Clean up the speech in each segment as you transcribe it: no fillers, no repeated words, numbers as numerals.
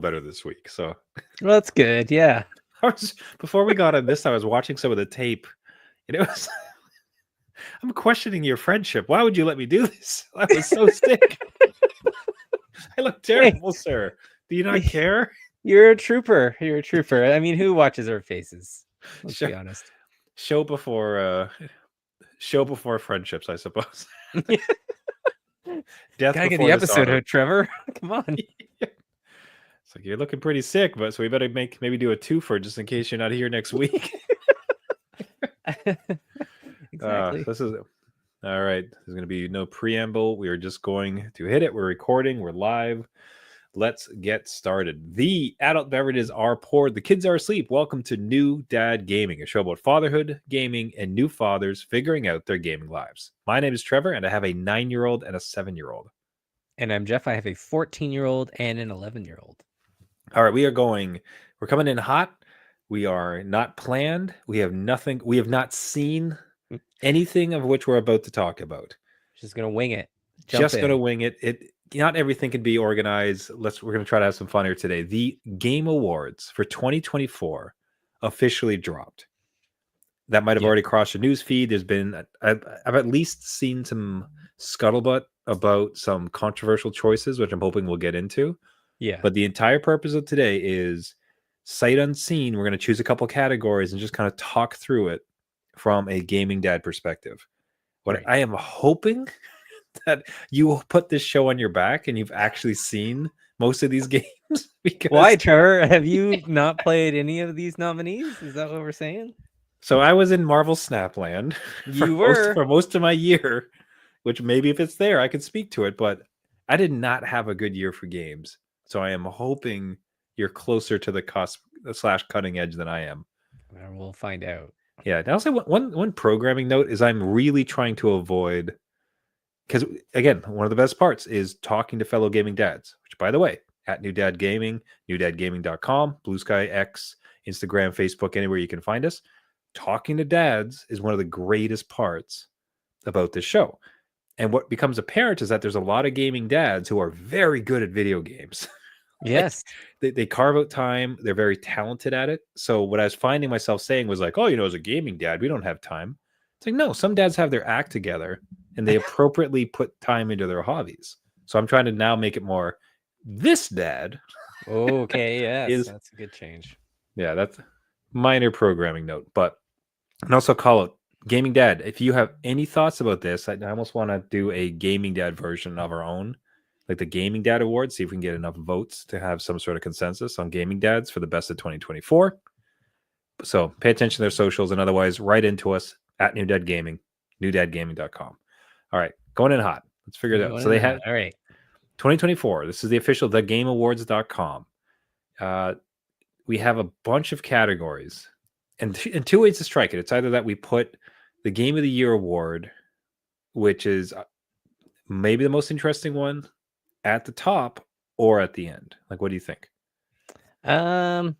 better this week. So Well, that's good. Yeah. before we got on this, I was watching some of the tape, and it was I'm questioning your friendship. Why would you let me do this? I was so sick. I look Hey, terrible, sir. Do you not care? you're a trooper. You're a trooper. I mean, who watches our faces? Let's Show, be honest. show before show before friendships, I suppose. Death Gotta get before the episode dishonor. out, Trevor. Come on. It's like you're looking pretty sick, but so we better maybe do a twofer just in case you're not here next week. Exactly. This is all right. There's going to be no preamble. We are just going to hit it. We're recording. We're live. Let's get started. The adult beverages are poured. The kids are asleep. Welcome to New Dad Gaming, a show about fatherhood, gaming, and new fathers figuring out their gaming lives. My name is Trevor, and I have a 9-year-old and a 7-year-old. And I'm Jeff. I have a 14-year-old and an 11-year-old. All right, we're coming in hot. We are not planned. We have nothing. We have not seen anything of which we're about to talk about. Just gonna wing it. Just gonna wing it. Not everything can be organized. We're gonna try to have some fun here today. The Game Awards for 2024 officially dropped. That might have already crossed your news feed. There's been I've at least seen some scuttlebutt about some controversial choices, which I'm hoping we'll get into. Yeah. But the entire purpose of today is sight unseen. We're going to choose a couple categories and just kind of talk through it from a gaming dad perspective. What I am hoping that you will put this show on your back and you've actually seen most of these games. Because why, Trevor? Have you not played any of these nominees? Is that what we're saying? So I was in Marvel Snapland for most of my year, which maybe if it's there, I could speak to it. But I did not have a good year for games. So I am hoping you're closer to the cusp / cutting edge than I am. We'll find out. Yeah. And also one programming note is I'm really trying to avoid, because again, one of the best parts is talking to fellow gaming dads, which by the way, at New Dad Gaming, newdadgaming.com, Blue Sky X, Instagram, Facebook, anywhere you can find us. Talking to dads is one of the greatest parts about this show. And what becomes apparent is that there's a lot of gaming dads who are very good at video games. Yes. They carve out time. They're very talented at it. So what I was finding myself saying was like, oh, as a gaming dad, we don't have time. It's like, no, some dads have their act together and they appropriately put time into their hobbies. So I'm trying to now make it more this dad. Okay, yes, that's a good change. Yeah, that's minor programming note. But and also call it gaming dad. If you have any thoughts about this, I almost want to do a gaming dad version of our own, like the Gaming Dad Award, see if we can get enough votes to have some sort of consensus on gaming dads for the best of 2024. So pay attention to their socials and otherwise write into us at New Dad Gaming, newdadgaming.com. All right, going in hot. Let's figure it out. So they had all right. 2024. This is the official thegameawards.com. We have a bunch of categories and two ways to strike it. It's either that we put the Game of the Year award, which is maybe the most interesting one, at the top or at the end. Like, what do you think? Well,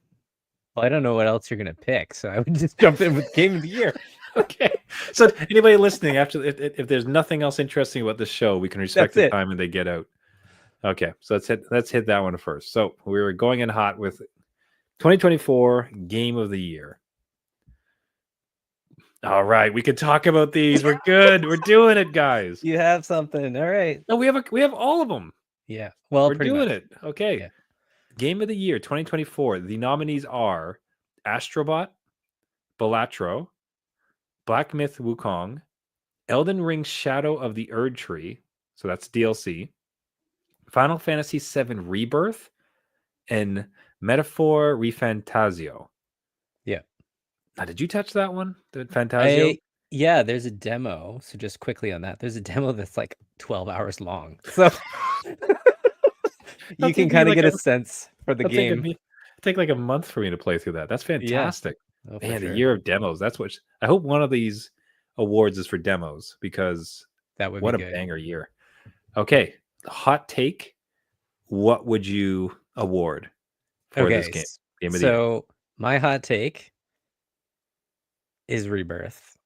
I don't know what else you're gonna pick, so I would just jump in with Game of the Year. Okay. So anybody listening, after if there's nothing else interesting about this show, we can respect the time and they get out. Okay, so let's hit that one first. So we were going in hot with 2024 Game of the Year. All right, we can talk about these. We're good. We're doing it, guys. You have something. All right. No, we have all of them. Yeah. Well, we're doing it. Okay. Yeah. Game of the Year 2024. The nominees are Astrobot, Balatro, Black Myth Wukong, Elden Ring Shadow of the Erd Tree. So that's DLC. Final Fantasy VII Rebirth, and Metaphor Refantasio. Yeah. Now, did you touch that one? The Fantasio? Yeah, there's a demo. So just quickly on that, there's a demo that's like 12 hours long. So you can kind of get a sense for the game. Take like a month for me to play through that. That's fantastic. Yeah. Man, the year of demos. That's what I hope one of these awards is for demos, because that would what be a banger year. Okay. Hot take. What would you award for this game of the year? So my hot take is Rebirth.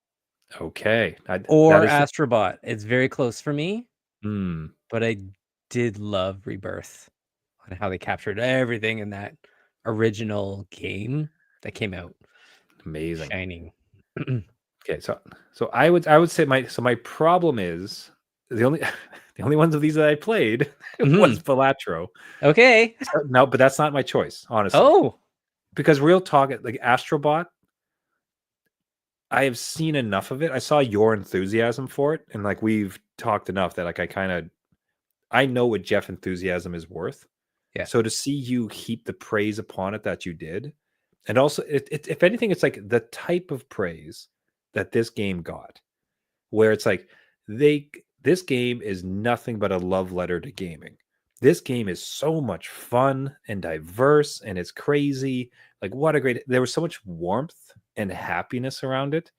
Okay. Or Astrobot. It's very close for me. Mm. But I did love Rebirth on how they captured everything in that original game that came out Amazing. shining. Okay, so I would say my problem is the only the only ones of these that I played was Balatro. Okay. No, but that's not my choice, honestly. Oh, Because real talk, like Astrobot, I have seen enough of it. I saw your enthusiasm for it, and like we've talked enough that like I know what Jeff enthusiasm is worth. Yeah. So to see you heap the praise upon it that you did, and also if anything, it's like the type of praise that this game got, where it's like this game is nothing but a love letter to gaming. This game is so much fun and diverse, and it's crazy. Like what a great! There was so much warmth and happiness around it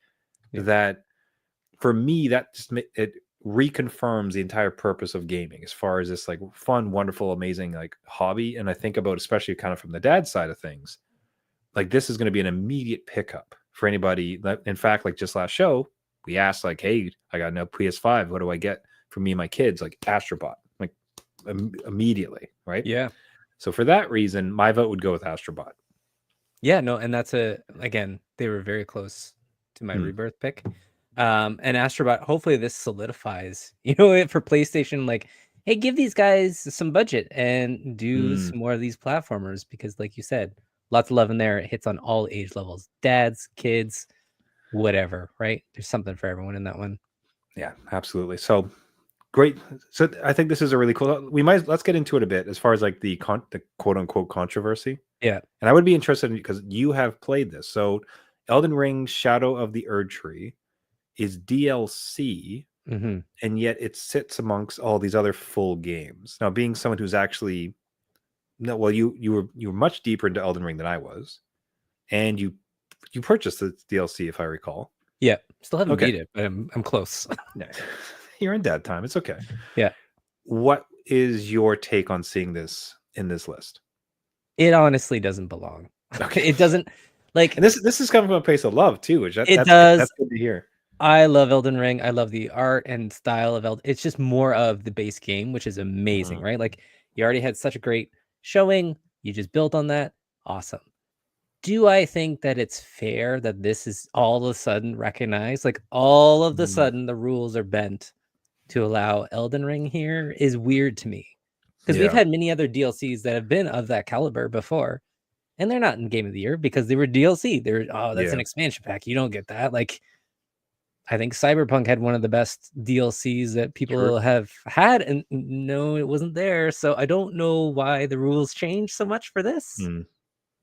Yeah. that for me that just it reconfirms the entire purpose of gaming as far as this like fun, wonderful, amazing like hobby. And I think about, especially kind of from the dad side of things, like this is going to be an immediate pickup for anybody. In fact, like just last show, we asked like, "Hey, I got no PS5. What do I get for me and my kids?" Like Astrobot, like immediately, right? yeah. So for that reason, my vote would go with Astrobot. Yeah, no, and that's again, they were very close to my Rebirth pick. And Astrobot, hopefully this solidifies, it for PlayStation, like, hey, give these guys some budget and do some more of these platformers, because like you said, lots of love in there. It hits on all age levels, dads, kids, whatever, right? There's something for everyone in that one. Yeah, absolutely. So great. So I think this is a really cool. Let's get into it a bit as far as like the quote unquote controversy. Yeah. And I would be interested in, because you have played this. So Elden Ring Shadow of the Erd Tree is DLC, and yet it sits amongst all these other full games. Now, being someone who's actually you were much deeper into Elden Ring than I was, and you purchased the DLC, if I recall. Yeah, still haven't beat it, but I'm close. You're in dad time. It's okay. Yeah. What is your take on seeing this in this list? It honestly doesn't belong. Okay. It doesn't, like, and this is coming from a place of love too, which it that's does. That's good to hear. I love Elden Ring. I love the art and style of Elden. It's just more of the base game, which is amazing, right? Like, you already had such a great showing. You just built on that. Awesome. Do I think that it's fair that this is all of a sudden recognized? Like, all of the sudden, the rules are bent to allow Elden Ring here is weird to me. Because we've had many other DLCs that have been of that caliber before, and they're not in Game of the Year because they were DLC. That's an expansion pack. You don't get that. Like, I think Cyberpunk had one of the best DLCs that people have had, and no, it wasn't there. So I don't know why the rules changed so much for this.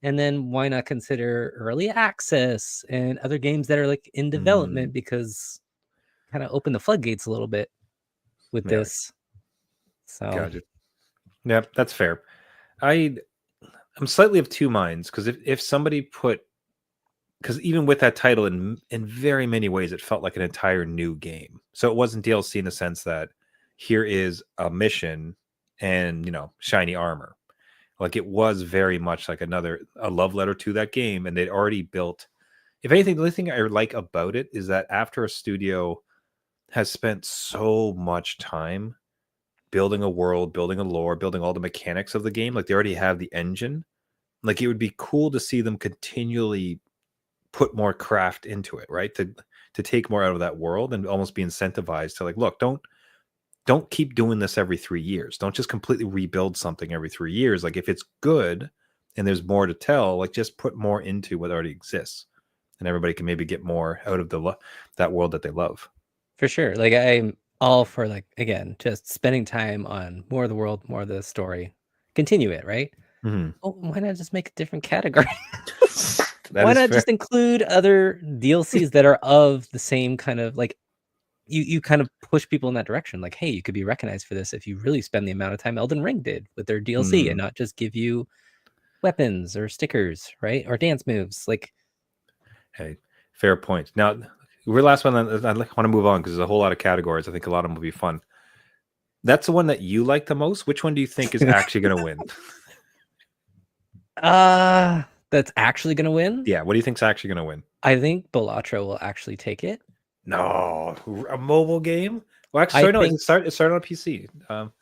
And then why not consider early access and other games that are like in development, because kind of open the floodgates a little bit with this. So gotcha. Yeah, that's fair. I'm slightly of two minds, because if somebody because even with that title, in very many ways, it felt like an entire new game. So it wasn't DLC in the sense that here is a mission and shiny armor. Like, it was very much like a love letter to that game, and they'd already built. If anything, the only thing I like about it is that after a studio has spent so much time building a world, building a lore, building all the mechanics of the game, like they already have the engine. Like, it would be cool to see them continually put more craft into it, right? To take more out of that world and almost be incentivized to, like, look, don't keep doing this every 3 years. Don't just completely rebuild something every 3 years. Like, if it's good and there's more to tell, like, just put more into what already exists, and everybody can maybe get more out of that world that they love. For sure. Like, I'm all for, like, again, just spending time on more of the world, more of the story. Continue it, right? Oh, why not just make a different category? Why not just include other DLCs that are of the same kind of, like, you kind of push people in that direction. Like, hey, you could be recognized for this if you really spend the amount of time Elden Ring did with their DLC, and not just give you weapons or stickers, right? Or dance moves. Like, hey, fair point. Now, we're last one. I want to move on because there's a whole lot of categories. I think a lot of them will be fun. That's the one that you like the most. Which one do you think is actually going to win? That's actually going to win? Yeah, what do you think's actually going to win? I think Balatro will actually take it. No, a mobile game? Well, actually, sorry, no, it started on PC.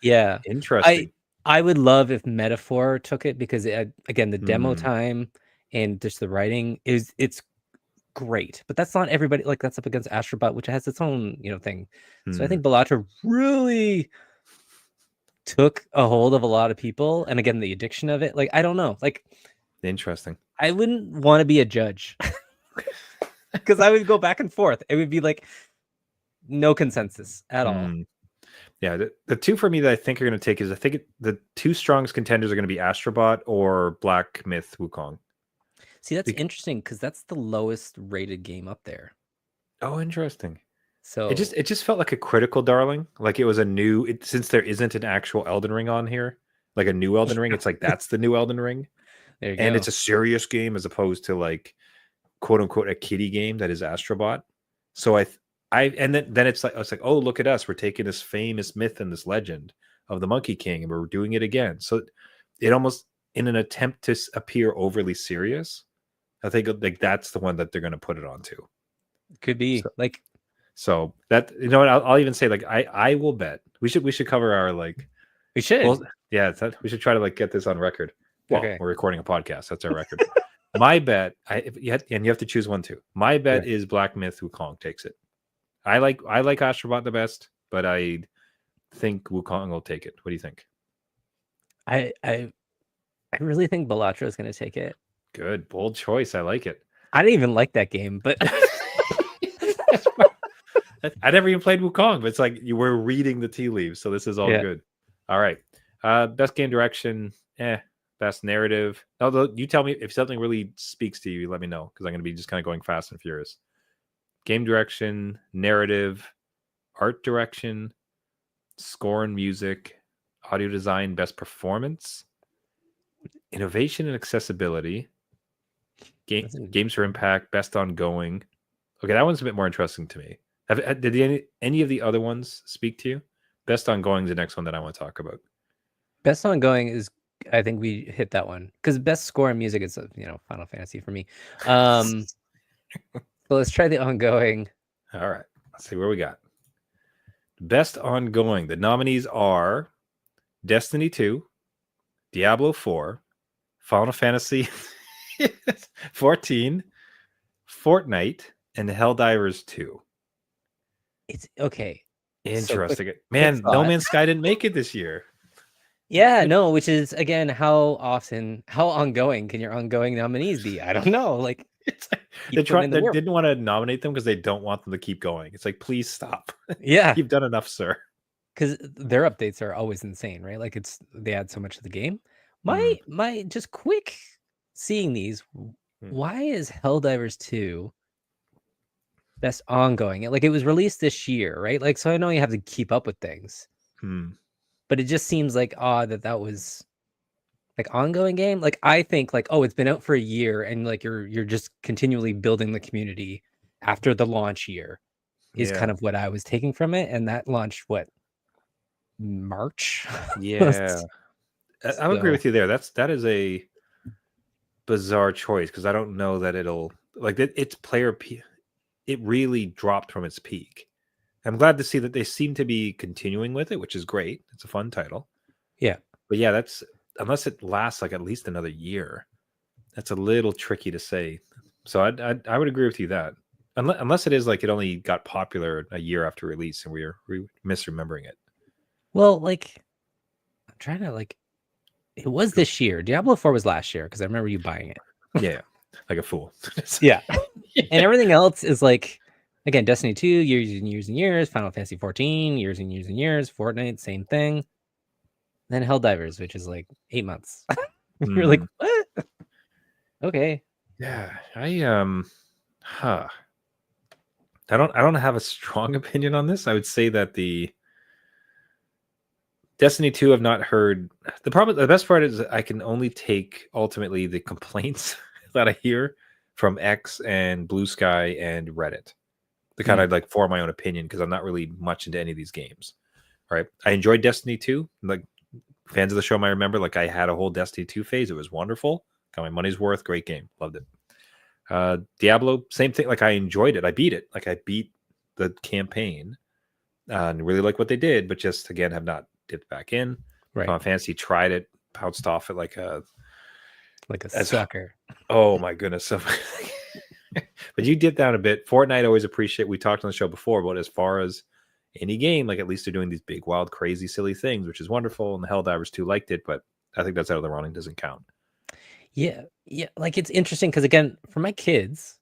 Yeah, interesting. I would love if Metaphor took it because again, the demo Hmm. time and just the writing it's great, but that's not everybody. Like that's up against Astrobot, which has its own thing. So I Hmm. think Balatro really took a hold of a lot of people, and again, the addiction of it. Like I don't know, like Interesting. I wouldn't want to be a judge because I would go back and forth. It would be like no consensus at all. Hmm. Yeah, the two for me that I think are going to take is I think the two strongest contenders are going to be Astrobot or Black Myth Wukong. See, that's Bec- interesting because that's the lowest rated game up there. oh, interesting. So It just felt like a critical darling. Like it was a new since there isn't an actual Elden Ring on here, like a new Elden Ring. It's like that's the new Elden Ring, there you and go. it's a serious game as opposed to like quote unquote a kiddie game that is Astrobot. So and then it's like oh look at us, we're taking this famous myth and this legend of the Monkey King and we're doing it again. So it almost in an attempt to appear overly serious, I think like that's the one that they're going to put it onto. Could be So, like so that you know what I'll even say like I will bet we should cover our like we should. well yeah we should try to like get this on record. Well, Okay. we're recording a podcast. That's our record. My bet, and you have to choose one too. My bet is Black Myth Wukong takes it. I like Astrobot the best, but I think Wukong will take it. What do you think? I really think Balatro is going to take it. Good, bold choice. I like it. I didn't even like that game, but I never even played Wukong, but it's like you were reading the tea leaves, so this is all good. All right. Best game direction, best narrative. Although you tell me if something really speaks to you, let me know because I'm going to be just kind of going fast and furious. Game direction, narrative, art direction, score and music, audio design, best performance, innovation and accessibility, games for impact, best ongoing. Okay, that one's a bit more interesting to me. Did any of the other ones speak to you? Best ongoing is the next one that I want to talk about. Best ongoing is I think we hit that one because best score and music is Final Fantasy for me. So let's try the ongoing. All right, let's see where we got. Best ongoing. The nominees are Destiny 2, Diablo 4, Final Fantasy 14, Fortnite, and Helldivers 2. It's okay. Interesting. So Man, No Man's Sky didn't make it this year. Yeah, no, which is again how ongoing can your ongoing nominees be? I don't know. Like they didn't want to nominate them because they don't want them to keep going. It's like, please stop. Yeah. You've done enough, sir. Because their updates are always insane, right? Like they add so much to the game. My just quick seeing these, why is Helldivers 2 best ongoing? Like it was released this year, right? Like so I know you have to keep up with things. But it just seems like odd that was like ongoing game. Like I think like, oh, it's been out for a year and like you're just continually building the community after the launch year is kind of what I was taking from it. And that launched what, March? Yeah. I would agree with you there. That is a bizarre choice because I don't know that it'll like its player it really dropped from its peak. I'm glad to see that they seem to be continuing with it, which is great. It's a fun title. Yeah. But yeah, that's unless it lasts like at least another year. That's a little tricky to say. So I would agree with you that unless it is like it only got popular a year after release and we're misremembering it. Well, like I'm trying to like it was this year. Diablo 4 was last year because I remember you buying it. Yeah, like a fool. Yeah. And everything else is like again, Destiny 2, years and years and years, Final Fantasy 14, years and years and years, Fortnite, same thing. Then Helldivers, which is like 8 months. You're like, what? Okay. Yeah, I don't have a strong opinion on this. I would say that the Destiny 2 I've not heard. The best part is I can only take ultimately the complaints that I hear from X and Blue Sky and Reddit. To kind of like form my own opinion because I'm not really much into any of these games. All right. I enjoyed Destiny 2. Like fans of the show might remember, like I had a whole Destiny 2 phase. It was wonderful. Got my money's worth. Great game. Loved it. Diablo, same thing. Like I enjoyed it. I beat it. Like I beat the campaign and really like what they did, but just again have not dipped back in. Right. Final Fantasy tried it, bounced off it like a sucker. Oh my goodness. So, but you dip down a bit. Fortnite, I always appreciate. We talked on the show before, but as far as any game, like at least they're doing these big, wild, crazy, silly things, which is wonderful. And the Helldivers 2 liked it, but I think that's out of the running, doesn't count. Yeah. Like it's interesting because again, for my kids,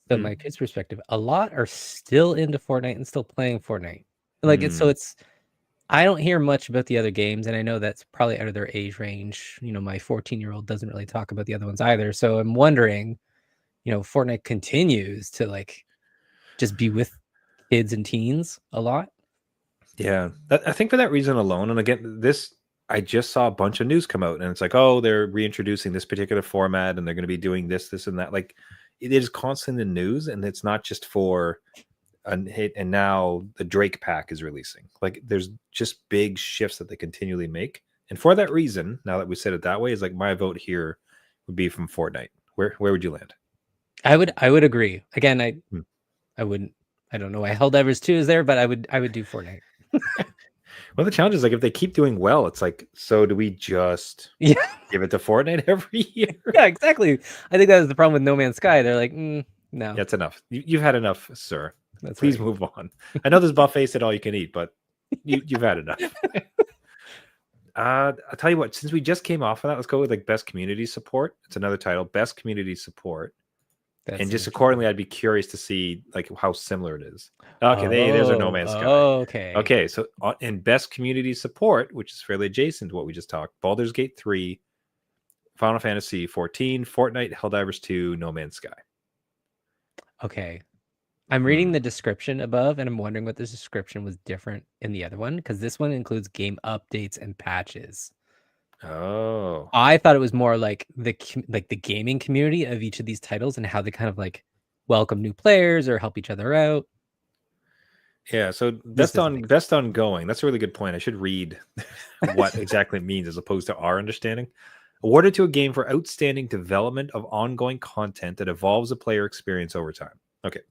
my kids' perspective, a lot are still into Fortnite and still playing Fortnite. Like it's I don't hear much about the other games, and I know that's probably out of their age range. My 14-year-old doesn't really talk about the other ones either. So I'm wondering, Fortnite continues to like just be with kids and teens a lot. Yeah, I think for that reason alone, and again, I just saw a bunch of news come out, and it's like, oh, they're reintroducing this particular format, and they're going to be doing this, and that. Like, it is constant in news, and it's not just for a hit. And now the Drake pack is releasing. Like, there's just big shifts that they continually make, and for that reason, now that we said it that way, is like my vote here would be from Fortnite. Where would you land? I would agree. Again, I wouldn't. I don't know why Helldivers 2 is there, but I would do Fortnite. Well, the challenge is like if they keep doing well, it's like, so do we just give it to Fortnite every year? Yeah, exactly. I think that was the problem with No Man's Sky. They're like, no, that's enough. You've had enough, sir. Please move on. I know this buffet said all you can eat, but you've had enough. I'll tell you what. Since we just came off of that, let's go with like best community support. It's another title, best community support. And just accordingly, I'd be curious to see like how similar it is. Okay, there's our No Man's Sky. Okay. So in best community support, which is fairly adjacent to what we just talked, Baldur's Gate 3, Final Fantasy 14, Fortnite, Helldivers 2, No Man's Sky. Okay. I'm reading the description above, and I'm wondering what the description was different in the other one, because this one includes game updates and patches. Oh, I thought it was more like the gaming community of each of these titles and how they kind of like welcome new players or help each other out. Yeah, so best ongoing. That's a really good point. I should read what exactly it means as opposed to our understanding. Awarded to a game for outstanding development of ongoing content that evolves the player experience over time. Okay,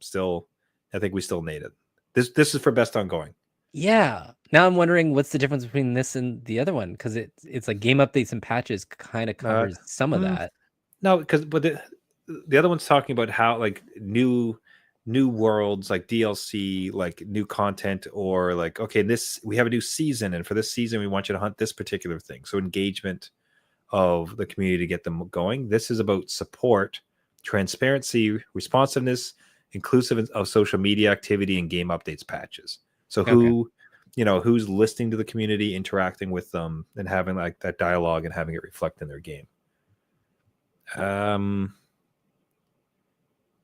I think we still need it. This is for best ongoing. Yeah. Now I'm wondering what's the difference between this and the other one, because it's like game updates and patches kind of covers some of that. No, but the other one's talking about how like new worlds, like DLC, like new content, or like, okay, we have a new season, and for this season we want you to hunt this particular thing. So engagement of the community to get them going. This is about support, transparency, responsiveness, inclusive of social media activity, and game updates, patches. So who's listening to the community, interacting with them, and having like that dialogue and having it reflect in their game.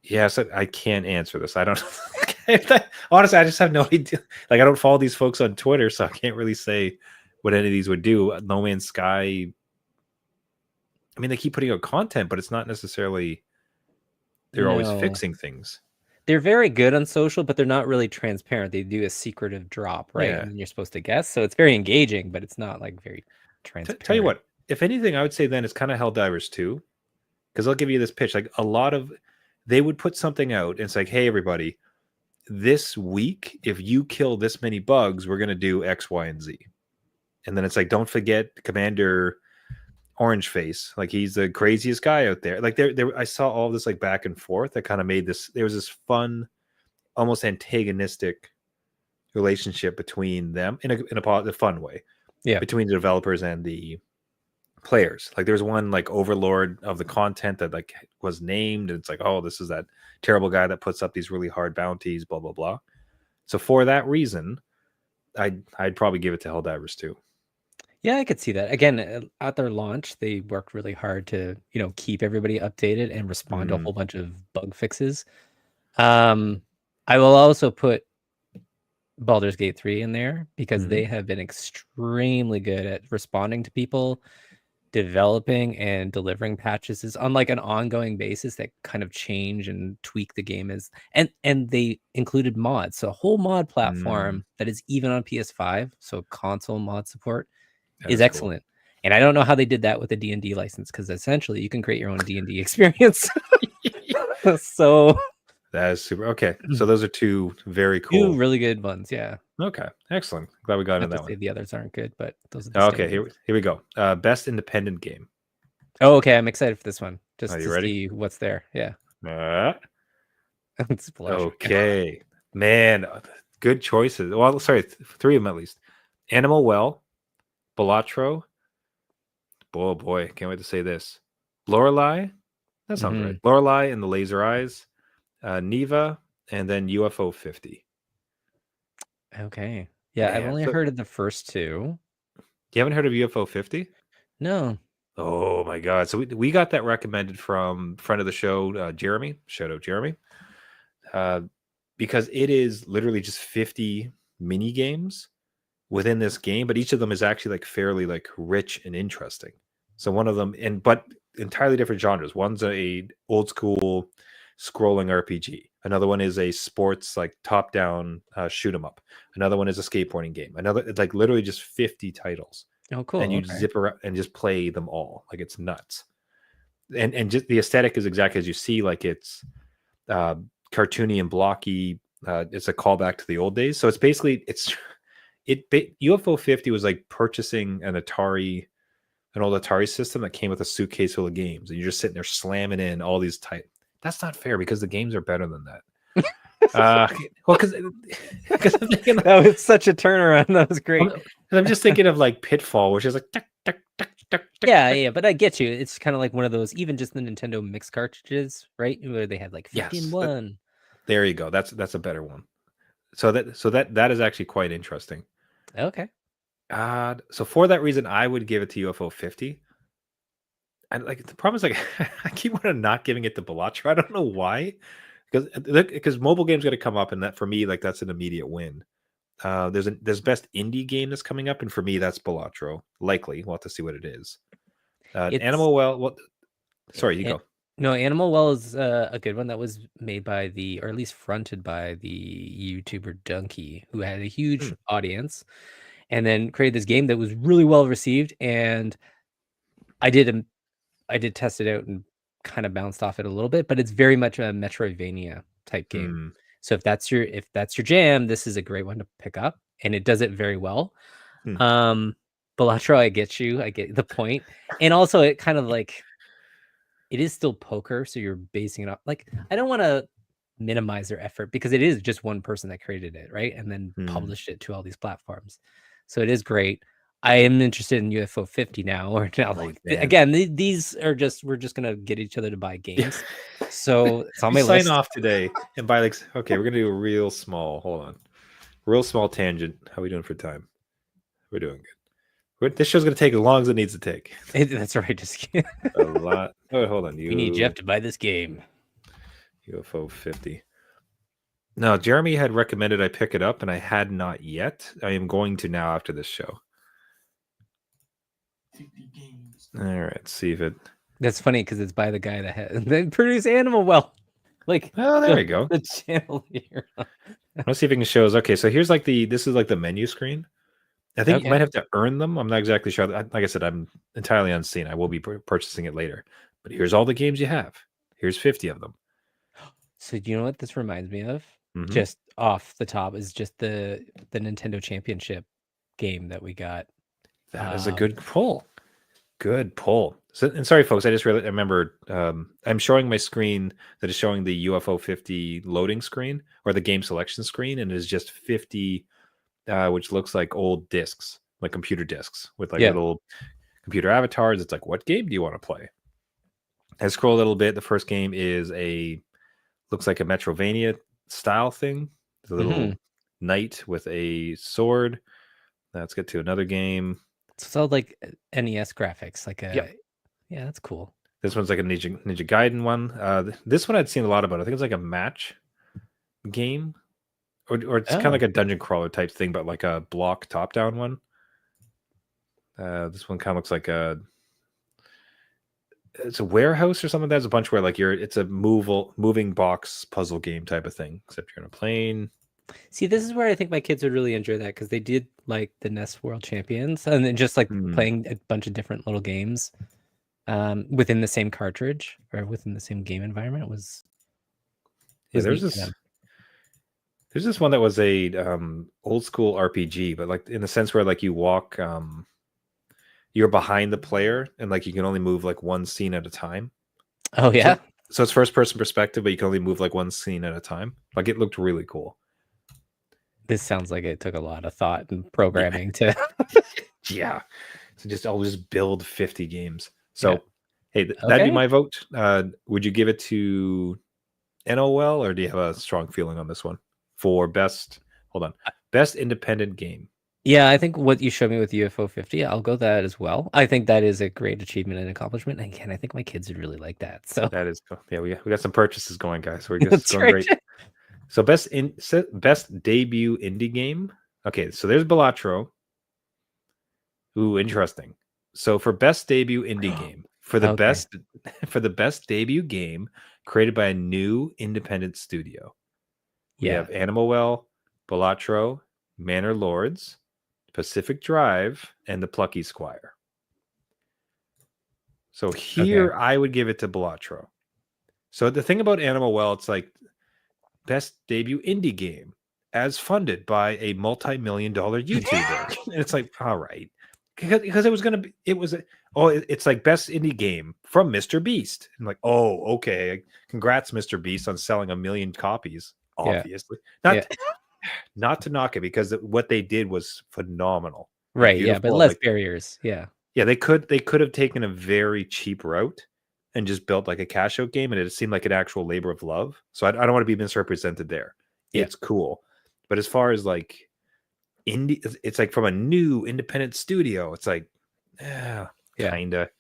Yes, I can't answer this. I don't honestly, I just have no idea. Like, I don't follow these folks on Twitter, so I can't really say what any of these would do. No Man's Sky, I mean, they keep putting out content, but it's not necessarily they're always fixing things. They're very good on social, but they're not really transparent. They do a secretive drop, right? Yeah. And you're supposed to guess. So it's very engaging, but it's not like very transparent. Tell you what, if anything, I would say then it's kind of Helldivers 2, because I'll give you this pitch. Like, they would put something out and it's like, hey, everybody, this week, if you kill this many bugs, we're going to do X, Y, and Z. And then it's like, don't forget Commander Orange Face. Like, he's the craziest guy out there. Like, I saw all this like back and forth that kind of made this. There was this fun, almost antagonistic relationship between them in a fun way. Yeah, between the developers and the players. Like, there's one like overlord of the content that like was named, and it's like, oh, this is that terrible guy that puts up these really hard bounties, blah blah blah. So for that reason, I'd probably give it to Helldivers 2. Yeah, I could see that. Again, at their launch, they worked really hard to, keep everybody updated and respond to a whole bunch of bug fixes. I will also put Baldur's Gate 3 in there because they have been extremely good at responding to people, developing and delivering patches on like an ongoing basis that kind of change and tweak the game and they included mods. So a whole mod platform that is even on PS5, so console mod support is excellent. Cool. And I don't know how they did that with a D&D license, because essentially you can create your own D&D experience. So That is super. Okay, so those are two very cool. Two really good ones. Yeah. Okay, excellent. Glad we got into Not to that say one. the others aren't good, but those are the Okay, standards. here we go. Best independent game. Oh, okay. I'm excited for this one. Just Are you to ready? see what's there. Yeah. Uh, It's Splosh. okay, man, good choices. Well, sorry, three of them at least. Animal Well, Balatro. Oh boy, can't wait to say this. Lorelei. That sounds right. Lorelei and the Laser Eyes. Neva, and then UFO 50. Okay. Yeah, I've Man, only so heard of the first two. you haven't heard of UFO 50? No. Oh my god! So we got that recommended from friend of the show, Jeremy. Shout out Jeremy, because it is literally just 50 mini games within this game, but each of them is actually like fairly like rich and interesting. So one of them, but entirely different genres. One's a old school scrolling RPG. Another one is a sports like top down shoot 'em up. Another one is a skateboarding game. Another, it's like literally just 50 titles. Oh, cool. And you Okay. zip around and just play them all. Like it's nuts. And just the aesthetic is exactly as you see. Like it's cartoony and blocky. It's a callback to the old days. So it's basically UFO 50 was like purchasing an old Atari system that came with a suitcase full of games, and you're just sitting there slamming in all these type. That's not fair because the games are better than that. Well, because I'm thinking that was such a turnaround. That was great. I'm just thinking of like Pitfall, which is like yeah, but I get you. It's kind of like one of those, even just the Nintendo mix cartridges, right? Where they had like 50 in one. There you go. That's a better one. So that is actually quite interesting. Okay. So for that reason, I would give it to UFO 50. And like the problem is like I keep wanting not giving it to Balatro. I don't know why. Because mobile games got to come up, and that for me, like that's an immediate win. There's best indie game that's coming up, and for me, that's Balatro. Likely, we'll have to see what it is. Animal Well, what? Sorry, you go. No, Animal Well is a good one that was made by or at least fronted by the YouTuber Dunkey, who had a huge audience, and then created this game that was really well received. And I did test it out and kind of bounced off it a little bit, but it's very much a Metroidvania type game. So if that's your jam, this is a great one to pick up, and it does it very well. Balatro, I get you. I get the point. And also it kind of like, it is still poker, so you're basing it off. Like, I don't want to minimize their effort because it is just one person that created it, right? And then published it to all these platforms. So it is great. I am interested in UFO 50 now, or now. Like again, these are we're just gonna get each other to buy games. So it's on my list. Sign off today and buy like. Okay, we're gonna do a real small. Hold on, real small tangent. How are we doing for time? We're doing good. This show's gonna take as long as it needs to take. That's right. Just a lot. Oh, hold on. We need Jeff to buy this game. UFO 50. No, Jeremy had recommended I pick it up, and I had not yet. I am going to now after this show. All right, see if it. That's funny because it's by the guy that produced Animal Well. Like, oh, there we go. The channel here. Let's see if it can show us. Okay, so here's like this is like the menu screen. I think you might have to earn them. I'm not exactly sure. Like I said, I'm entirely unseen. I will be purchasing it later. But here's all the games you have. Here's 50 of them. So you know what this reminds me of? Just off the top is just the Nintendo Championship game that we got. That is a good pull. Good pull. So, and sorry, folks, I just really remember I'm showing my screen that is showing the UFO 50 loading screen or the game selection screen, and it is just 50, which looks like old discs, like computer discs with like little computer avatars. It's like, what game do you want to play? I scroll a little bit. The first game is looks like a Metrovania style thing. It's a little knight with a sword. Let's get to another game. It's all like NES graphics, like yeah, that's cool. This one's like a Ninja Gaiden one. This one I'd seen a lot about. I think it's like a match game, or it's kind of like a dungeon crawler type thing, but like a block top down one. This one kind of looks like it's a warehouse or something. There's a bunch where like it's a moving box puzzle game type of thing, except you're in a plane. See, this is where I think my kids would really enjoy that because they did like the NES World Champions and then just like playing a bunch of different little games within the same cartridge or within the same game environment was. Yeah, was there's neat for this them. there's this one that was a old school RPG, but like in the sense where like you walk you're behind the player and like you can only move like one scene at a time. Oh yeah, So it's first person perspective, but you can only move like one scene at a time. Like it looked really cool. this sounds like it took a lot of thought and Yeah. programming to. Yeah. So I'll just build 50 games. So Yeah. hey, that'd be Okay. my vote. Would you give it to NOL or do you have a strong feeling on this one for best? Hold on, best independent game. Yeah, I think what you showed me with UFO 50, I'll go that as well. I think that is a great achievement and accomplishment. And again, I think my kids would really like that. So That is cool. Yeah, we got some purchases going, guys. We're just that's going right. great. So best debut indie game. Okay, so there's Balatro. Ooh, interesting. So for best debut indie game, for the Okay. best debut game created by a new independent studio, we Yeah. have Animal Well, Balatro, Manor Lords, Pacific Drive, and the Plucky Squire. So here I would give it to Balatro. So the thing about Animal Well, it's like best debut indie game as funded by a multi-million-dollar YouTuber. And it's like, all right. Because it was gonna be it's like best indie game from Mr. Beast. And like, oh, okay. Congrats, Mr. Beast, on selling 1 million copies, Yeah. obviously. Yeah. Not to knock it because what they did was phenomenal. Right. Yeah. But Beautiful, less like barriers. Yeah. yeah, they could have taken a very cheap route and just built like a cash out game, and it seemed like an actual labor of love. So I don't want to be misrepresented there. Yeah. It's cool, but as far as like indie, it's like from a new independent studio. It's like, Yeah. kinda.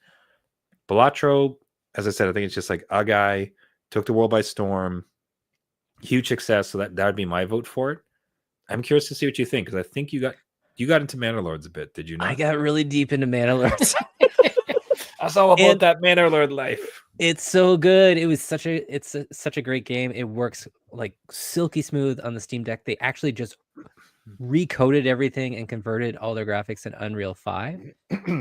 Balatro, as I said, I think it's just like a guy took the world by storm, huge success. So that would be my vote for it. I'm curious to see what you think because I think you got into Manor Lords a bit, did you not? I got really deep into Manor Lords. That's all about that Manor Lord life. It's so good. It was such a great game. It works like silky smooth on the Steam Deck. They actually just recoded everything and converted all their graphics in Unreal 5.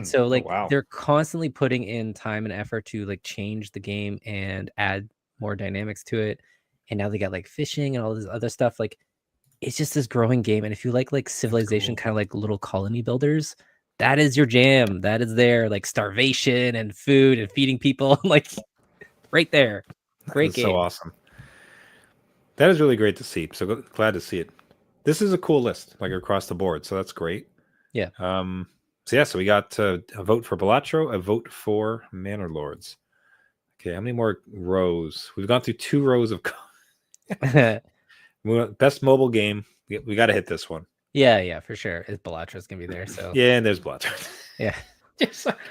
So like wow. they're constantly putting in time and effort to like change the game and add more dynamics to it. And now they got like fishing and all this other stuff. Like it's just this growing game. And if you like Civilization, cool. kind of like little colony builders, that is your jam. That is there, like starvation and food and feeding people, like right there. Great game. So awesome. That is really great to see. So glad to see it. This is a cool list, like across the board. So that's great. Yeah. So we got a vote for Balatro, a vote for Manor Lords. Okay, how many more rows? We've gone through 2 rows of best mobile game. We got to hit this one. Yeah, for sure. Balatra's gonna be there. So yeah, and there's Balatro. Yeah.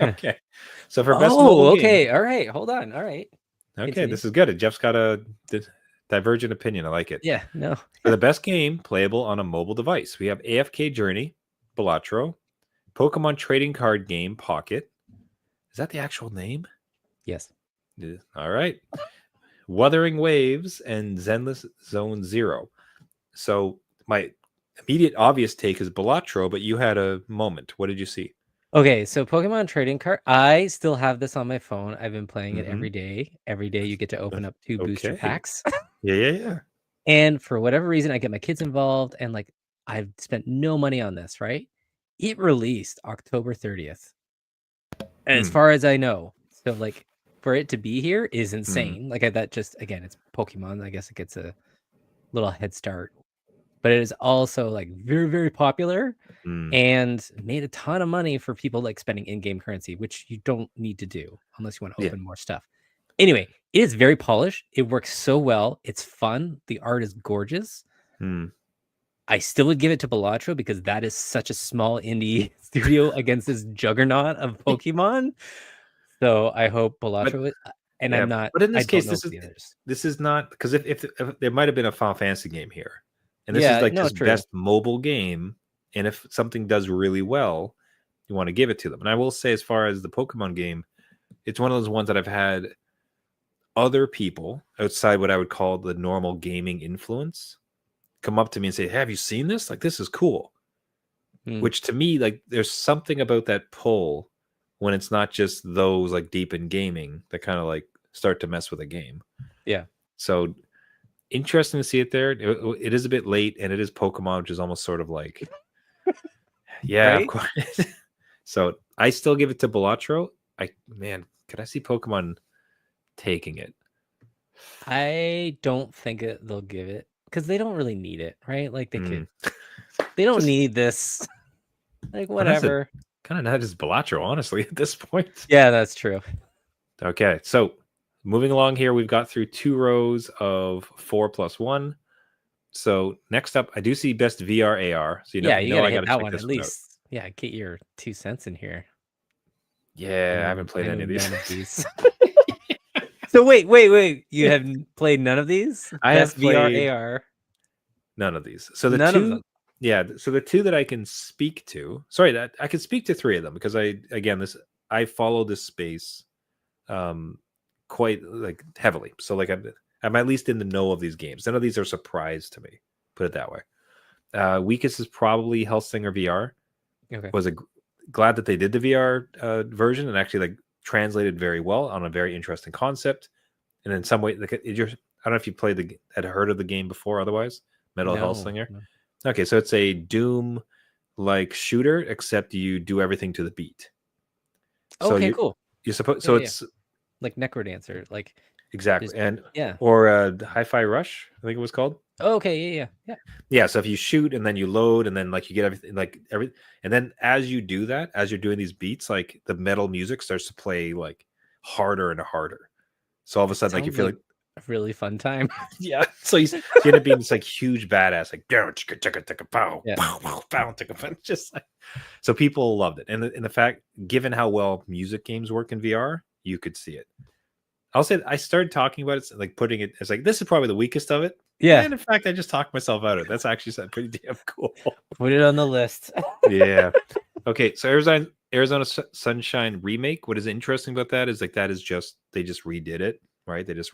Okay. So for best mobile game. All right. Hold on. All right. Okay, Continue. this is good. Jeff's got a divergent opinion. I like it. Yeah. No. For the best game playable on a mobile device, we have AFK Journey, Balatro, Pokemon trading card game Pocket. Is that the actual name? Yes. All right. Wuthering Waves and Zenless Zone Zero. So my immediate obvious take is Balatro, but you had a moment. What did you see? Okay, so Pokemon trading card. I still have this on my phone. I've been playing it every day. Every day you get to open up 2 booster packs. Yeah. And for whatever reason, I get my kids involved and like I've spent no money on this, right? It released October 30th. As far as I know. So like for it to be here is insane. Like that just again, it's Pokemon. I guess it gets a little head start. But it is also like very, very popular and made a ton of money for people like spending in-game currency, which you don't need to do unless you want to open more stuff. Anyway, it is very polished. It works so well. It's fun. The art is gorgeous. I still would give it to Balatro because that is such a small indie studio against this juggernaut of Pokemon. So I hope Balatro I'm not. But in this I case, don't know this is not because if there might have been a Final Fantasy game here, and this Yeah, is like no, just true. best mobile game, and if something does really well, you want to give it to them. And I will say, as far as the Pokemon game, it's one of those ones that I've had other people outside what I would call the normal gaming influence come up to me and say, hey, have you seen this? Like, this is cool. Which to me, like, there's something about that pull when it's not just those like deep in gaming that kind of like start to mess with a game. Yeah. So interesting to see it there. It is a bit late, and it is Pokemon, which is almost sort of like, yeah, of Right? course. So I still give it to Balatro. Man, could I see Pokemon taking it? I don't think they'll give it because they don't really need it, right? Like they Hmm. don't Just need this. Like and that's whatever. kind of not as Balatro, honestly, at this point. Yeah, that's true. Okay, so moving along here, we've got through 2 rows of 4+1. So next up, I do see best VR AR. So Yeah, you gotta I got hit to that check one at this one out. least. Yeah, get your 2 cents in here. Yeah, I haven't played I know any of these. none of these. So wait. You have played none of these? I have Best VR played AR. none of these. So the None of them. so the 2 that I can speak to, sorry, that I can speak to 3 of them because I follow this space quite like heavily. So like I'm at least in the know of these games. None of these are surprise to me. Put it that way. Weakest is probably Hellsinger VR. Okay. Was glad that they did the VR version and actually like translated very well on a very interesting concept. And in some way, like, I don't know if you had heard of the game before. Otherwise, Metal Hellsinger. No. Okay, so it's a Doom like shooter, except you do everything to the beat. So Okay, cool. you're supposed. Yeah, So yeah. it's Like Necrodancer. Like exactly just, and yeah. or Hi-Fi Rush, I think it was called. Okay, yeah. Yeah, so if you shoot and then you load and then like you get everything and then as you do that, as you're doing these beats, like the metal music starts to play like harder and harder. So all of a sudden, like you Sounds feel like a really fun time. yeah. So you end up being this like huge badass, like pow, Yeah. pow, pow, pow, just like so people loved it. And the fact, given how well music games work in VR, you could see it. I'll say I started talking about it, like putting it as like this is probably the weakest of it. Yeah. And in fact, I just talked myself out of it. That's actually something pretty damn cool. Put it on the list. Yeah. Okay. So Arizona Sunshine remake. What is interesting about that is like that is just they just redid it, right? It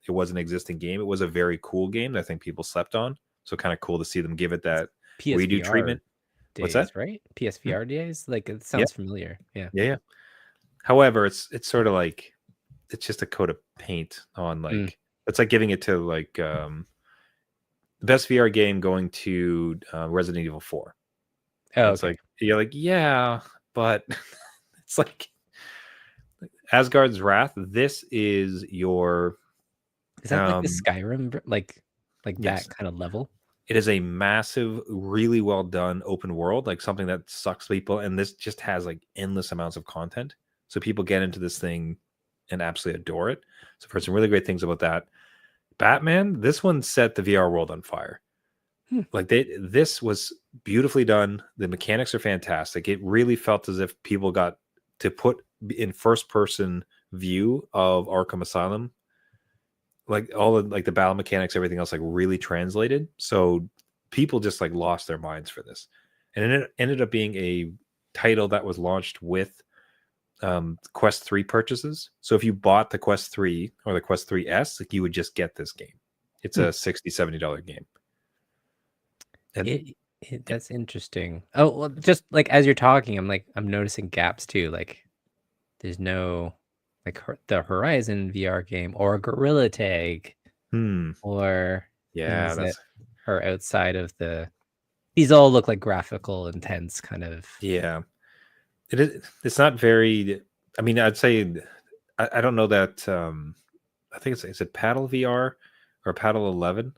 was an existing game. It was a very cool game that I think people slept on. So kind of cool to see them give it that redo treatment. Days, What's that? right? PSVR days? Like it sounds familiar. Yeah. Yeah. However, it's sort of like it's just a coat of paint on like it's like giving it to like the best VR game going to Resident Evil 4. Oh, It's okay. like you're like, yeah, but it's like Asgard's Wrath. This is your Is that like the Skyrim, like yes. that kind of level? It is a massive, really well done open world, like something that sucks people, and this just has like endless amounts of content. So people get into this thing and absolutely adore it. So for some really great things about that. Batman, this one set the VR world on fire. Like this was beautifully done. The mechanics are fantastic. It really felt as if people got to put in first person view of Arkham Asylum. Like all the like the battle mechanics, everything else like really translated. So people just like lost their minds for this. And it ended up being a title that was launched with Quest 3 purchases. So if you bought the Quest 3 or the Quest 3S, like you would just get this game. It's a $60-$70 game. And That's interesting. Oh, well, just like as you're talking, I'm noticing gaps too. Like there's no like the Horizon VR game or Gorilla Tag or yeah, things that are outside of these all look like graphical intense kind of. Yeah. It's not very. I mean, I'd say I don't know that. I think is it Paddle VR or Paddle 11?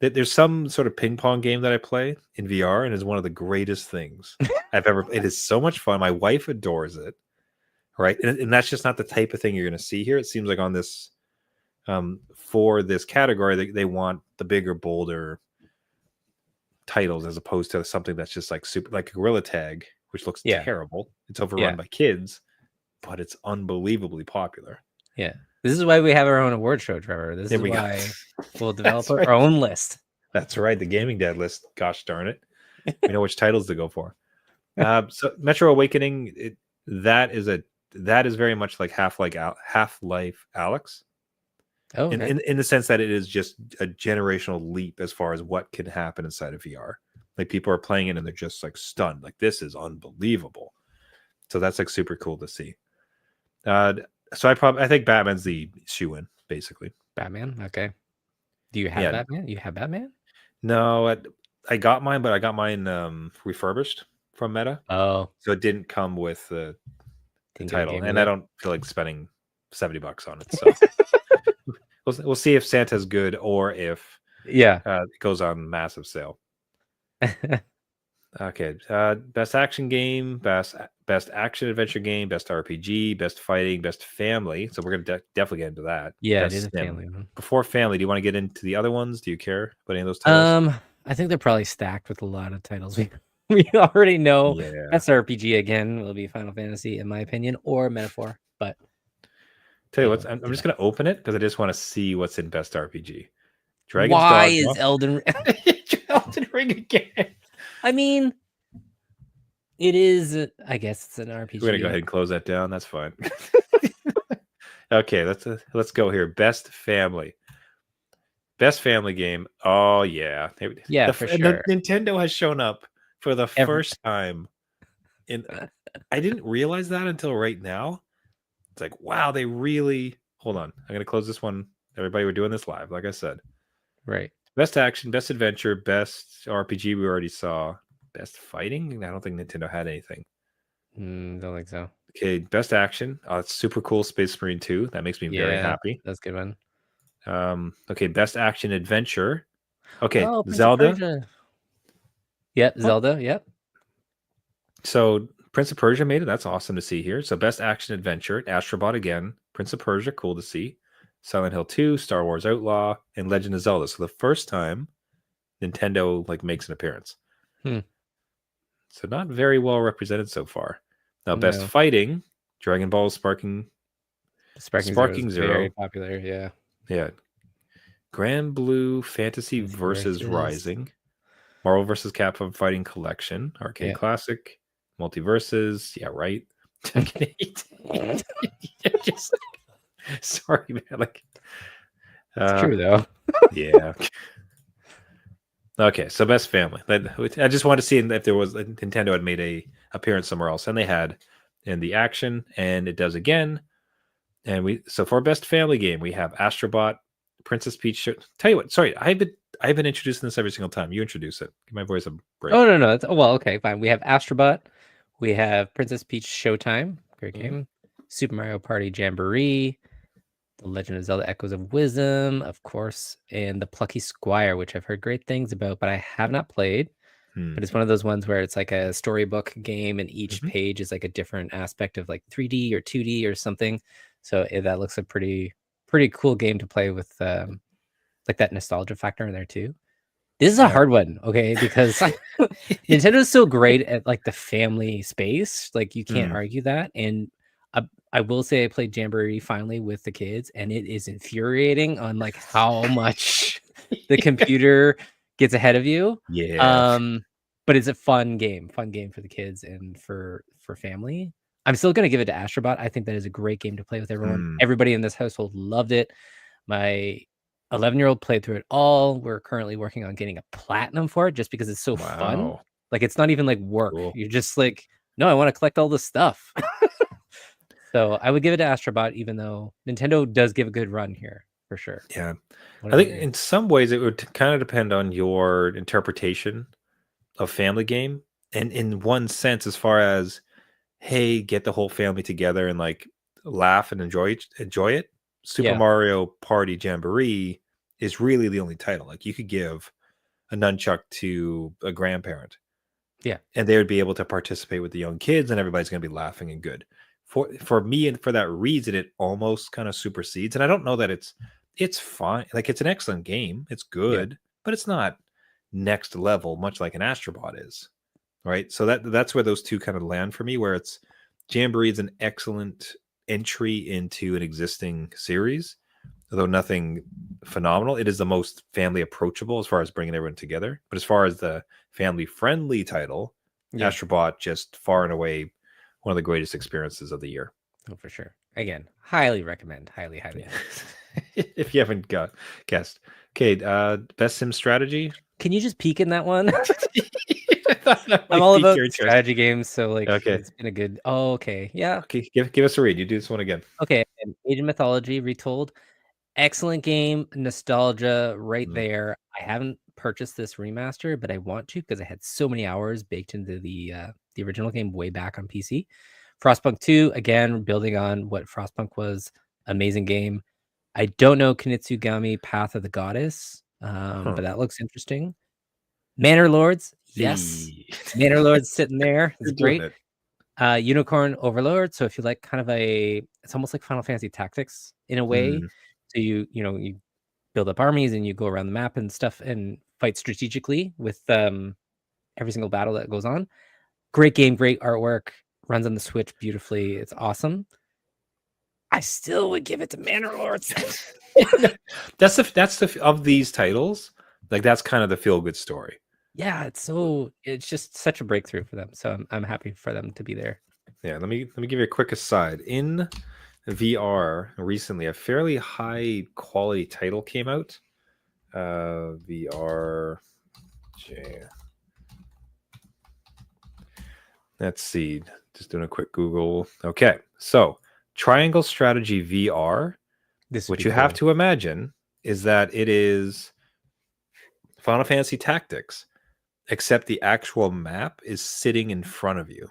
There's some sort of ping pong game that I play in VR, and it's one of the greatest things I've ever. It is so much fun. My wife adores it, right? And that's just not the type of thing you're going to see here. It seems like on this, for this category, they want the bigger, bolder titles as opposed to something that's just like super, like Gorilla Tag, which looks terrible. It's overrun by kids, but it's unbelievably popular. Yeah. This is why we have our own award show, Trevor. This is why we'll develop our own list. That's right. The Gaming Dad list. Gosh darn it. We know which titles to go for. So Metro Awakening, that is very much like Half-Life Alex. Oh, okay. in the sense that it is just a generational leap as far as what can happen inside of VR. Like people are playing it and they're just like stunned. Like this is unbelievable. So that's like super cool to see. So I think Batman's the shoe-in, basically. Batman, okay. Do you have Yeah. Batman? You have Batman? No, I got mine, but I got mine refurbished from Meta, Oh, so it didn't come with the didn't get a title, game with and I it. don't feel like spending $70 on it. So we'll see if Santa's good or if Yeah. it goes on massive sale. Okay, best action game, best action adventure game, best RPG, best fighting, best family. So we're gonna definitely get into that. Yeah, it is Best a sim. family one. Before family, do you want to get into the other ones? Do you care about any of those titles? I think they're probably stacked with a lot of titles. We already know Yeah. best RPG again will be Final Fantasy, in my opinion, or Metaphor. But Tell you yeah, what, let's I'm do just that. gonna open it because I just want to see what's in best RPG. Dragon's Why is Dogma. Elden? Elden Ring again. I mean, it is. I guess it's an RPG. We're gonna go ahead and close that down. That's fine. Okay, let's go here. Best family. Best family game. Oh yeah, Yeah, for sure. Nintendo has shown up for the Every first time. In I didn't realize that until right now. It's like, wow, they really. Hold on, I'm gonna close this one. Everybody, we're doing this live, like I said. right. Best action, best adventure, best RPG. We already saw. Best fighting. I don't think Nintendo had anything. Don't think so. Okay, best action. Oh, it's super cool. Space Marine 2. That makes me very Yeah, happy. that's a good one. Okay, best action adventure. Okay, Oh, Prince of Zelda. Persia. Yep, Oh, Zelda. Yep. so Prince of Persia made it. That's awesome to see here. So best action adventure, Astrobot again. Prince of Persia, cool to see. Silent Hill 2, Star Wars Outlaw, and Legend of Zelda. So the first time Nintendo makes an appearance. So not very well represented so far. Now, best No. fighting, Dragon Ball Sparking Sparking Zero is very Zero. popular. Yeah. Yeah. Grand Blue Fantasy versus Rising. Marvel vs. Capcom Fighting Collection. Arcade Classic. Multiverses. Yeah, right. Just, sorry, man. It's true though. Yeah. Okay, so best family. I just wanted to see if there was Nintendo had made a appearance somewhere else, and they had in the action, and it does again. And so for best family game, we have Astrobot, Princess Peach. Tell you what, sorry, I've been introducing this every single time. You introduce it. Give my voice a break. Oh no, well, okay, fine. We have Astrobot, we have Princess Peach Showtime, great game. Super Mario Party Jamboree, The Legend of Zelda Echoes of Wisdom, of course, and The Plucky Squire, which I've heard great things about, but I have not played. But it's one of those ones where it's like a storybook game, and each page is like a different aspect of like 3D or 2D or something. So that looks a pretty cool game to play with, like that nostalgia factor in there too. This is a hard one, okay? Because Nintendo's so great at like the family space, like you can't argue that. And I will say I played Jamboree finally with the kids, and it is infuriating on like how much the computer gets ahead of you. Yeah. But it's a fun game for the kids and for family. I'm still gonna give it to Astrobot. I think that is a great game to play with everyone. Everybody in this household loved it. My 11-year-old played through it all. We're currently working on getting a platinum for it just because it's so fun. Like it's not even like work. Cool. You're just like, no, I want to collect all this stuff. So I would give it to Astrobot, even though Nintendo does give a good run here for sure. Yeah. I think in some ways it would kind of depend on your interpretation of family game. And in one sense, as far as, hey, get the whole family together and like laugh and enjoy it. Super Mario Party Jamboree is really the only title. Like you could give a nunchuck to a grandparent. Yeah. And they would be able to participate with the young kids, and everybody's going to be laughing and good. For me, and for that reason, it almost kind of supersedes. And I don't know that it's fine. Like it's an excellent game. It's good, but it's not next level, much like an Astrobot is. Right. So that's where those two kind of land for me, where it's Jamboree is an excellent entry into an existing series, although nothing phenomenal. It is the most family approachable as far as bringing everyone together. But as far as the family friendly title, Astrobot just far and away one of the greatest experiences of the year. Oh, for sure. Again, highly recommend. Highly. If you haven't guessed. Okay, best sim strategy. Can you just peek in that one? I'm all about strategy games, so like it's been a good. Oh, okay. Yeah. Okay, give us a read. You do this one again. Okay, Age of Mythology Retold. Excellent game, nostalgia right Mm. there. I haven't purchased this remaster, but I want to because I had so many hours baked into the original game way back on PC. Frostpunk 2, again, building on what Frostpunk was, amazing game. I don't know Kunitsugami Path of the Goddess, but that looks interesting. Manor Lords, yes. The Manor Lords sitting there. It's You're doing great. it. Unicorn Overlord. So if you like kind of it's almost like Final Fantasy Tactics in a way. So you build up armies and you go around the map and stuff and fight strategically with every single battle that goes on. Great game, great artwork, runs on the Switch beautifully. It's awesome. I still would give it to Manor Lords. That's the of these titles, like that's kind of the feel good story. Yeah, it's just such a breakthrough for them. So I'm happy for them to be there. Yeah, let me give you a quick aside. In VR recently, a fairly high quality title came out. VR. Let's see. Just doing a quick Google. Okay, so Triangle Strategy VR. What you have to imagine is that it is Final Fantasy Tactics, except the actual map is sitting in front of you.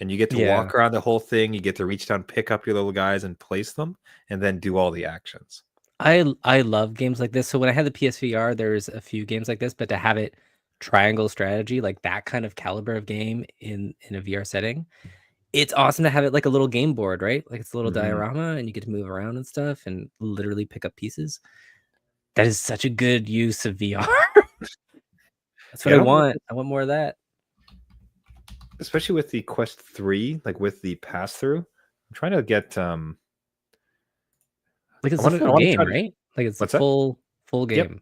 And you get to walk around the whole thing. You get to reach down, pick up your little guys and place them, and then do all the actions. I love games like this. So when I had the PSVR, there's a few games like this, but to have it Triangle Strategy, like that kind of caliber of game in a VR setting, it's awesome to have it like a little game board, right? Like it's a little diorama and you get to move around and stuff and literally pick up pieces. That is such a good use of VR. That's what I want. I want more of that. Especially with the Quest 3, like with the pass through. I'm trying to get like it's a full game, right? Like it's a full game. Yep.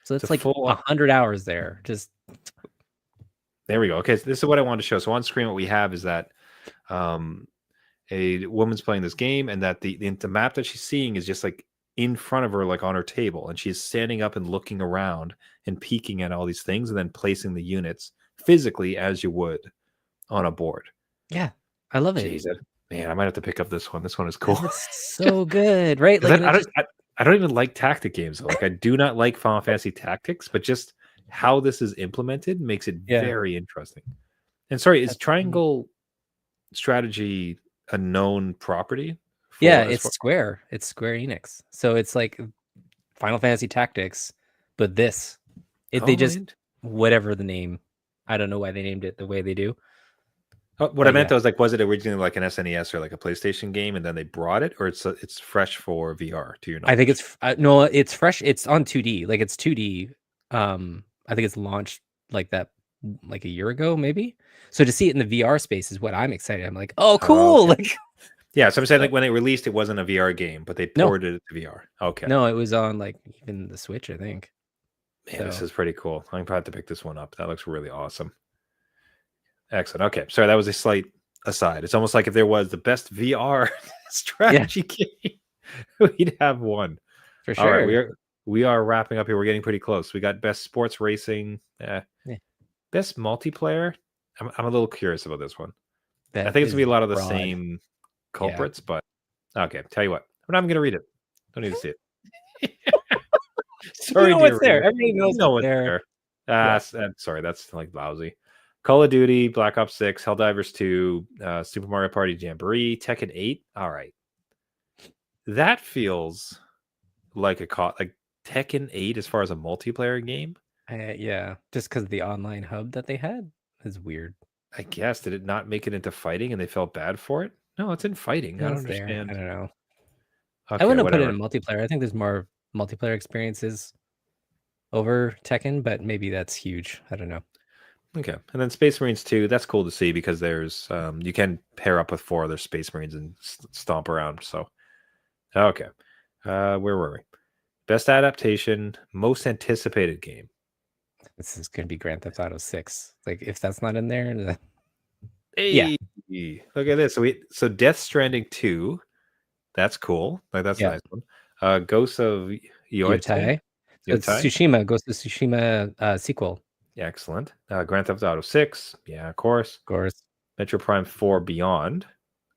So it's like full 100 hours there. Just there we go. Okay, so this is what I wanted to show. So on screen, what we have is that a woman's playing this game, and that the map that she's seeing is just like in front of her, like on her table, and she's standing up and looking around and peeking at all these things, and then placing the units physically as you would on a board. Yeah, I love it. Jeez, man, I might have to pick up this one. This one is cool. It's so good, right? Like I don't even like tactic games. Like I do not like Final Fantasy Tactics, but just how this is implemented makes it very interesting. And sorry, is Triangle Strategy a known property? It's Square. It's Square Enix. So it's like Final Fantasy Tactics, but this. They just whatever the name. I don't know why they named it the way they do. What I meant though is like, was it originally like an SNES or like a PlayStation game, and then they brought it, or it's fresh for VR? Do you know? I think it's no, it's fresh. It's on 2D. Like it's 2D. I think it's launched like that like a year ago, maybe. So to see it in the VR space is what I'm excited. I'm like, oh, cool! Okay. Like, yeah. So I'm saying like when it released, it wasn't a VR game, but they ported it to VR. Okay. No, it was on like even the Switch, I think. Man, this is pretty cool. I'm proud to pick this one up. That looks really awesome. Excellent. Okay, sorry, that was a slight aside. It's almost like if there was the best VR strategy game, we'd have one. For sure. All right, we are wrapping up here. We're getting pretty close. We got best sports racing, best multiplayer. I'm a little curious about this one. I think it's gonna be a lot of the same culprits, but okay. Tell you what, I'm not gonna read it. Don't need to see it. Sorry, you know what's there. Everybody knows what's there. Sorry, that's like lousy. Call of Duty, Black Ops 6, Helldivers 2, Super Mario Party Jamboree, Tekken 8. All right. That feels like like Tekken 8 as far as a multiplayer game. Yeah, just because the online hub that they had is weird. I guess. Did it not make it into fighting and they felt bad for it? No, it's in fighting. I don't understand. I don't know. Okay, I wouldn't put it in multiplayer. I think there's more multiplayer experiences over Tekken, but maybe that's huge. I don't know. Okay, and then Space Marines 2, that's cool to see because there's you can pair up with 4 other Space Marines and stomp around. So, okay, where were we? Best adaptation, most anticipated game. This is going to be Grand Theft Auto 6. Like, if that's not in there, then... Hey, look at this. So Death Stranding 2, that's cool. Like that's a nice one. Ghosts of Yotai. It's Tsushima, Ghost of Tsushima sequel. Yeah, excellent. Grand Theft Auto 6. Yeah, of course. Of course. Metro Prime 4 Beyond.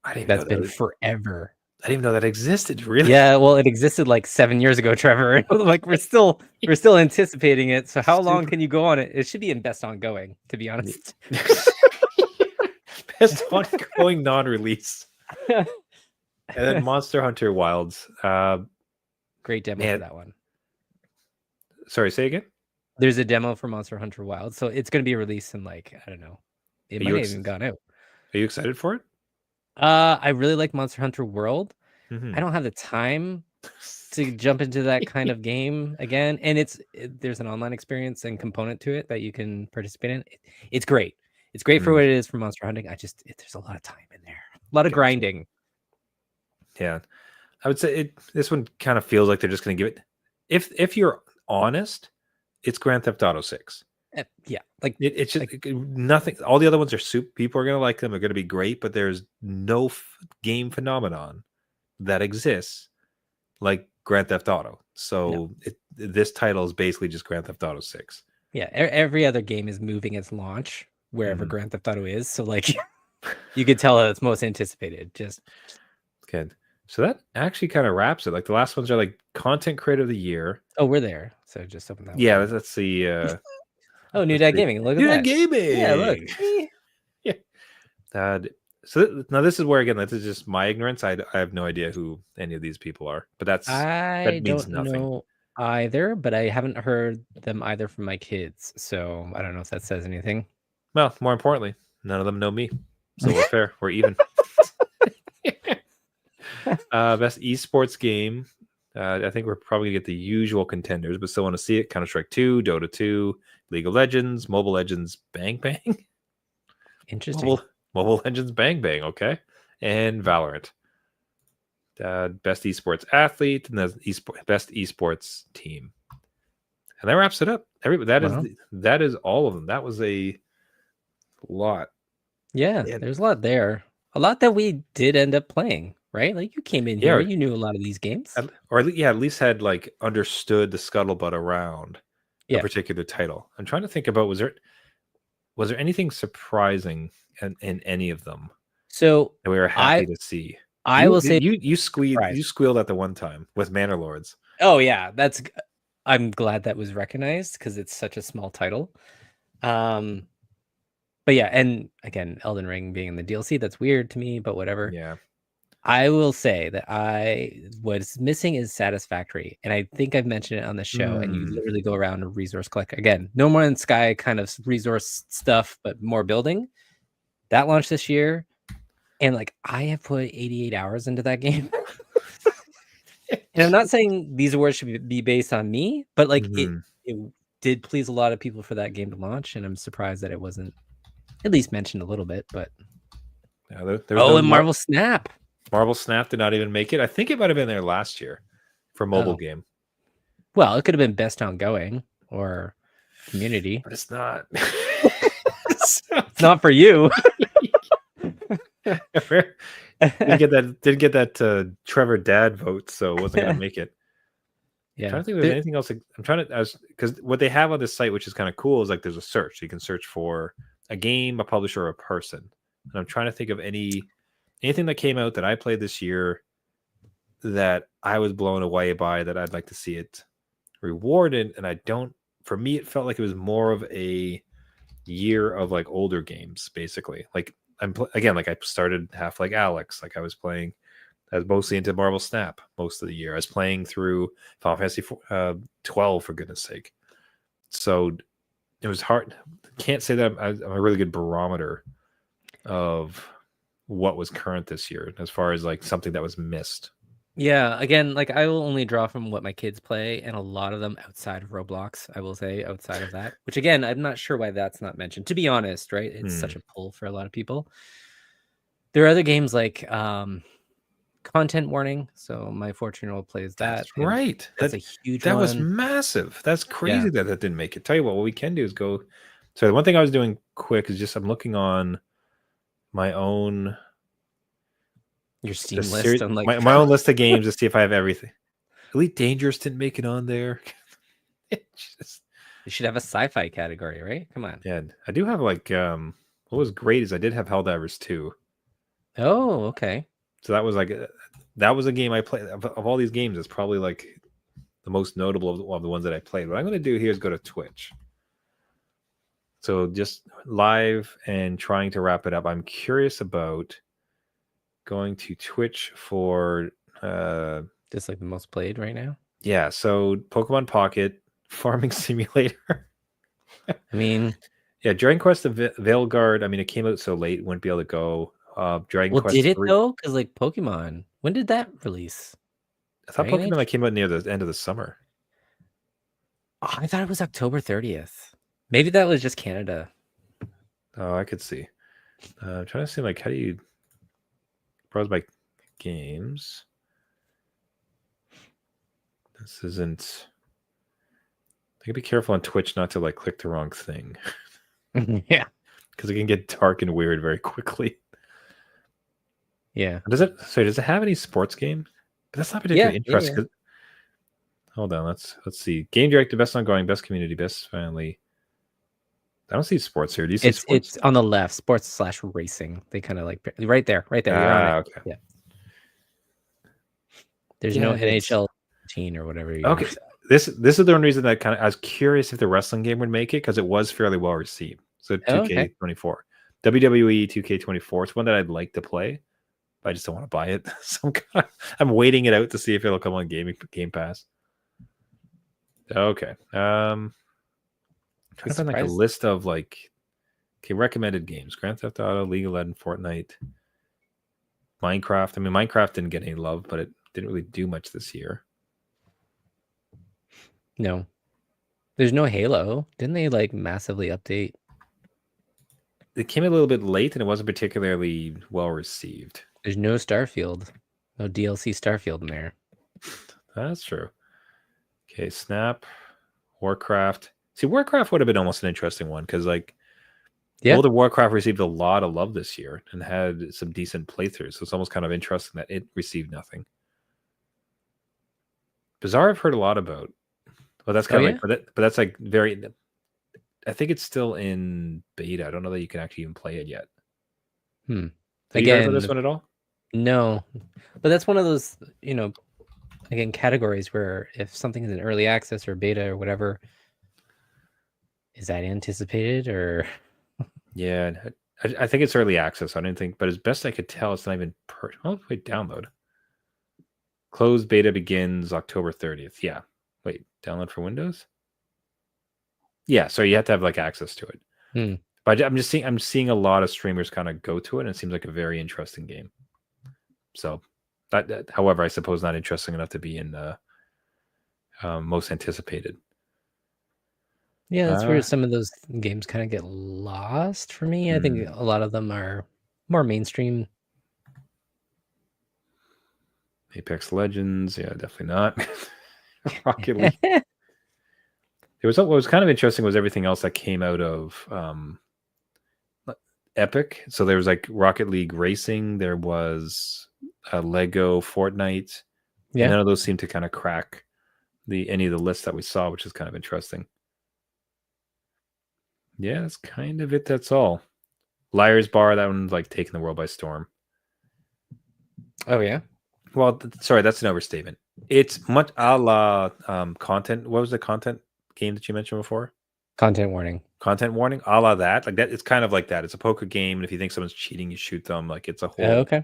I think that's been forever. I didn't even know that existed. Really? Yeah, well, it existed like 7 years ago, Trevor. Like we're still anticipating it. So how long Super. can you go on it? It should be in best ongoing, to be honest. Best ongoing non-release, and then Monster Hunter Wilds. Great demo Man, for that one. sorry, say again. There's a demo for Monster Hunter Wild, so it's going to be released in like, I don't know. It might have even gone out. Are you excited for it? I really like Monster Hunter World. Mhm. I don't have the time to jump into that kind of game again, and there's an online experience and component to it that you can participate in. It's great. It's great for what it is for monster hunting. There's a lot of time in there, a lot of grinding. Yeah, I would say this one kind of feels like they're just going to give it. If you're honest, it's Grand Theft Auto 6. Yeah, like it's just nothing. All the other ones are soup. People are going to like them. They're going to be great, but there's no game phenomenon that exists like Grand Theft Auto. So this title is basically just Grand Theft Auto 6. Yeah, every other game is moving its launch wherever Grand Theft Auto is. So like you could tell that it's most anticipated. Just good. So that actually kind of wraps it. Like the last ones are like content creator of the year. Oh, we're there. So just open that. Yeah, let's see. Oh, New Dad Gaming. Look at New that. Dad Gaming. Yeah, look. Yeah. So now this is where again, this is just my ignorance. I have no idea who any of these people are, but that means don't nothing. know either, but I haven't heard them either from my kids, so I don't know if that says anything. Well, more importantly, none of them know me, so we're fair. We're even. Best esports game. I think we're probably gonna get the usual contenders, but still want to see it. Counter-Strike 2, Dota 2, League of Legends, Mobile Legends, Bang Bang. Interesting. Mobile Legends, Bang Bang. Okay, and Valorant. Best esports athlete and the best esports team, and that wraps it up. That is all of them. That was a lot. Yeah, there's a lot there. A lot that we did end up playing, right? Like you came in here, you knew a lot of these games, or at least had like understood the scuttlebutt around a particular title. I'm trying to think about was there anything surprising in any of them? So that we were happy to see. I will say you squealed at the one time with Manor Lords. Oh yeah, I'm glad that was recognized because it's such a small title. But yeah, and again, Elden Ring being in the DLC, that's weird to me, but whatever. Yeah. I will say that what's missing is Satisfactory, and I think I've mentioned it on the show. And you literally go around and resource collect again. No More in Sky kind of resource stuff, but more building. That launched this year, and like I have put 88 hours into that game. And I'm not saying these awards should be based on me, but like it did please a lot of people for that game to launch, and I'm surprised that it wasn't at least mentioned a little bit. But and Marvel Snap. Marvel Snap did not even make it. I think it might have been there last year for mobile game. Well, it could have been best ongoing or community, but it's not. It's not for you. Didn't get that Trevor Dad vote, so it wasn't gonna make it. Yeah, I'm trying to think if there's anything else. I'm trying to, because what they have on this site, which is kind of cool, is like there's a search. You can search for a game, a publisher, or a person. And I'm trying to think of anything that came out that I played this year that I was blown away by, that I'd like to see it rewarded. And I don't. For me, it felt like it was more of a year of like older games, basically. Like like I started half like Alex. Like I was mostly into Marvel Snap most of the year. I was playing through Final Fantasy 12 for goodness sake. So it was hard. Can't say that I'm a really good barometer of what was current this year as far as like something that was missed. Yeah, again, like I will only draw from what my kids play, and a lot of them outside of Roblox, I will say, outside of that, which again, I'm not sure why that's not mentioned, to be honest, right? It's such a pull for a lot of people. There are other games like Content Warning. So my 14-year-old plays that. That's right. That's a huge That one. was massive. That's crazy that didn't make it. Tell you what we can do is go. So the one thing I was doing quick is just I'm looking on my own your Steam list on like my own list of games to see if I have everything. Elite Dangerous didn't make it on there. You should have a sci-fi category, right? Come on. Yeah, I do have like what was great is I did have Helldivers 2. Oh, okay. So that was like that was a game I played. Of all these games, it's probably like the most notable of the ones that I played. What I'm going to do here is go to Twitch. So just live and trying to wrap it up. I'm curious about going to Twitch for Just like the most played right now. yeah. So Pokemon Pocket, Farming Simulator. I mean, yeah, Dragon Quest of Veilguard. I mean, it came out so late, wouldn't be able to go. Dragon well, Quest did it 3. though? Because like Pokemon, when did that release? I thought Dragon Pokemon Age? like came out near the end of the summer. Oh, I thought it was October 30th. Maybe that was just Canada. Oh, I could see. I'm trying to see like how do you browse my games? This isn't. I gotta be careful on Twitch not to like click the wrong thing Yeah. because it can get dark and weird very quickly. Yeah. Does it? Sorry, does it have any sports game? But that's not particularly Yeah, interesting. yeah. 'cause- Hold on, let's see. Game director, best ongoing, best community, best family. I don't see sports here. Do you see sports? It's on the left, sports/racing. They kind of like right there. You're on it. Okay. Yeah. There's Yeah, no it's- NHL team or whatever. Okay, this is the one reason that I was curious if the wrestling game would make it because it was fairly well received. So Oh, okay. 2K24, WWE 2K24. It's one that I'd like to play, but I just don't want to buy it. So I'm waiting it out to see if it'll come on Game Pass. Okay. Trying to find like a surprised. list of like recommended games: Grand Theft Auto, League of Legends, Fortnite, Minecraft. I mean, Minecraft didn't get any love, but it didn't really do much this year. No. There's no Halo. Didn't they like massively update? It came a little bit late, and it wasn't particularly well received. There's no Starfield. No DLC Starfield in there. That's true. Okay, Snap, Warcraft. See, Warcraft would have been almost an interesting one because, like, World of Warcraft received a lot of love this year and had some decent playthroughs. So it's almost kind of interesting that it received nothing. Bizarre, I've heard a lot about. Well, that's kind of like, but that's like very. I think it's still in beta. I don't know that you can actually even play it yet. Have you heard about this one at all? No, but that's one of those, again, categories where if something is in early access or beta or whatever, is that anticipated or? Yeah, I think it's early access. I didn't think, but as best I could tell, it's not even oh, wait, download. Closed beta begins October 30th. Yeah. Wait, download for Windows? Yeah, so you have to have like access to it. But I'm seeing a lot of streamers kind of go to it, and it seems like a very interesting game. So, that however, I suppose not interesting enough to be in the most anticipated. Yeah, that's where some of those games kind of get lost for me. I think a lot of them are more mainstream. Apex Legends, yeah, definitely not. Rocket League. What was kind of interesting was everything else that came out of Epic. So there was like Rocket League Racing, there was Lego Fortnite. Yeah. None of those seem to kind of crack any of the lists that we saw, which is kind of interesting. Yeah, that's kind of it. That's all. Liar's Bar, that one's like taking the world by storm. Oh, yeah? Well, sorry, that's an overstatement. It's much a la content. What was the content game that you mentioned before? Content warning. Content warning, a la that. Like that, it's kind of like that. It's a poker game, and if you think someone's cheating, you shoot them. Like it's a whole. Okay.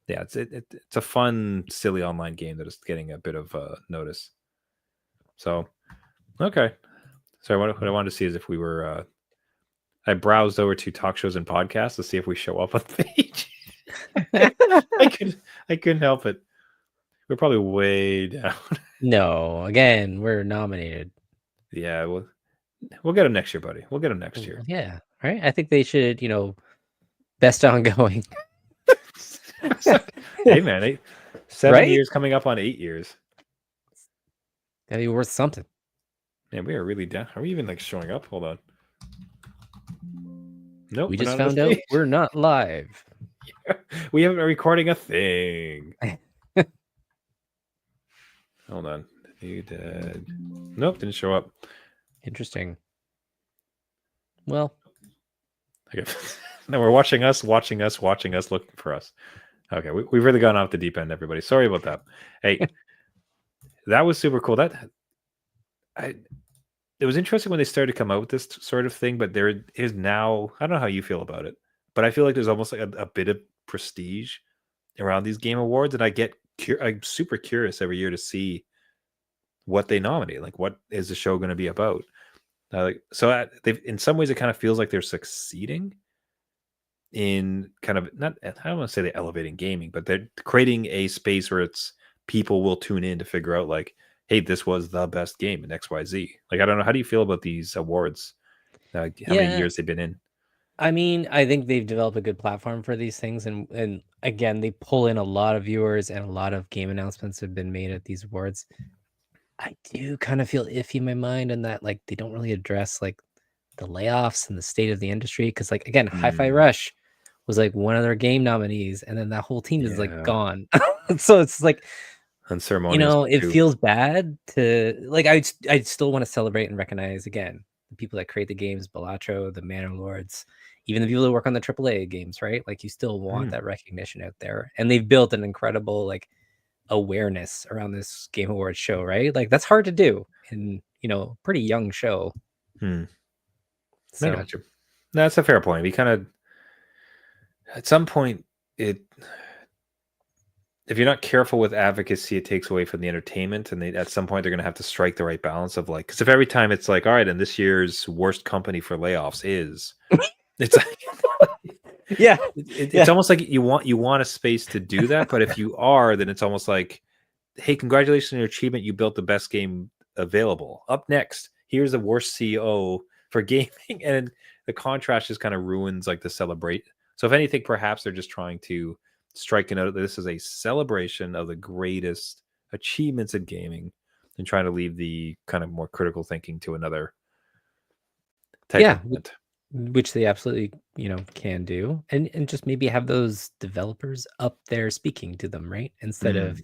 Yeah, it's a fun, silly online game that is getting a bit of notice. So, okay. So what I wanted to see is if we were. I browsed over to talk shows and podcasts to see if we show up on the page. I couldn't help it. We're probably way down. No, again, we're nominated. Yeah, we'll get them next year, buddy. We'll get them next year. Yeah, right. I think they should, best ongoing. Hey, man, 7 years coming up on 8 years. That'd be worth something. Man, we are really down. Are we even like showing up? Hold on. Nope. We just found out we're not live. Yeah, we haven't been recording a thing. Hold on. You did. Nope, didn't show up. Interesting. Well, okay. No, we're watching us, looking for us. Okay, we've really gone off the deep end, everybody. Sorry about that. Hey, that was super cool. It was interesting when they started to come out with this sort of thing, but there is now, I don't know how you feel about it, but I feel like there's almost like a bit of prestige around these game awards, and I'm super curious every year to see what they nominate. Like, what is the show going to be about? They've, in some ways, it kind of feels like they're succeeding in kind of, not, I don't want to say they're elevating gaming, but they're creating a space where it's people will tune in to figure out, like, hey, this was the best game in XYZ. Like, I don't know, how do you feel about these awards? How many Yeah, years they've been in? I mean, I think they've developed a good platform for these things, and again, they pull in a lot of viewers, and a lot of game announcements have been made at these awards. I do kind of feel iffy in my mind in that, like, they don't really address like the layoffs and the state of the industry. Because, like, again, Hi-Fi Rush was like one of their game nominees, and then that whole team is like Yeah. gone. So it's like, Unceremonious it too. feels bad to like. I still want to celebrate and recognize again the people that create the games, Balatro, the Manor Lords, even the people that work on the AAA games, right? Like, you still want that recognition out there, and they've built an incredible like awareness around this Game Awards show, right? Like, that's hard to do in pretty young show. I So got you. That's a fair point. We kind of, at some point, if you're not careful with advocacy, it takes away from the entertainment, and at some point they're going to have to strike the right balance of, like, because if every time it's like, all right, and this year's worst company for layoffs is, it's like, yeah, it's almost like you want a space to do that, but if you are, then it's almost like, hey, congratulations on your achievement, you built the best game available. Up next, here's the worst CEO for gaming, and the contrast just kind of ruins like the celebrate. So if anything, perhaps they're just trying to strike a note that this is a celebration of the greatest achievements in gaming, and trying to leave the kind of more critical thinking to another type yeah, of event. which they absolutely can do, and just maybe have those developers up there speaking to them, right? Instead of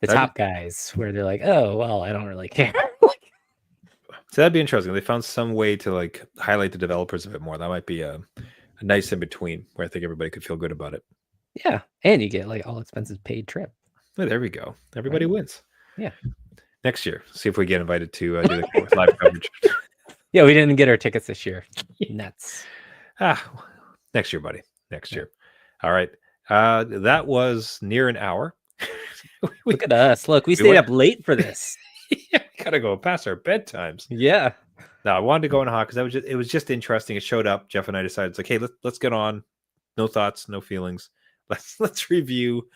the That'd top guys where they're like, oh well, I don't really care. So that'd be interesting. They found some way to like highlight the developers a bit more. That might be a nice in between where I think everybody could feel good about it. Yeah, and you get like all expenses paid trip. Well, there we go. Everybody wins. Yeah. Next year, see if we get invited to do the live coverage. Yeah, we didn't get our tickets this year. Nuts. Next year, buddy. Next year. All right. That was near an hour. Look at us. Look, we stayed up late for this. Yeah, we gotta go past our bedtimes. Yeah. No, I wanted to go on hot because it was just interesting. It showed up. Jeff and I decided, it's like, hey, let's get on. No thoughts, no feelings. Let's review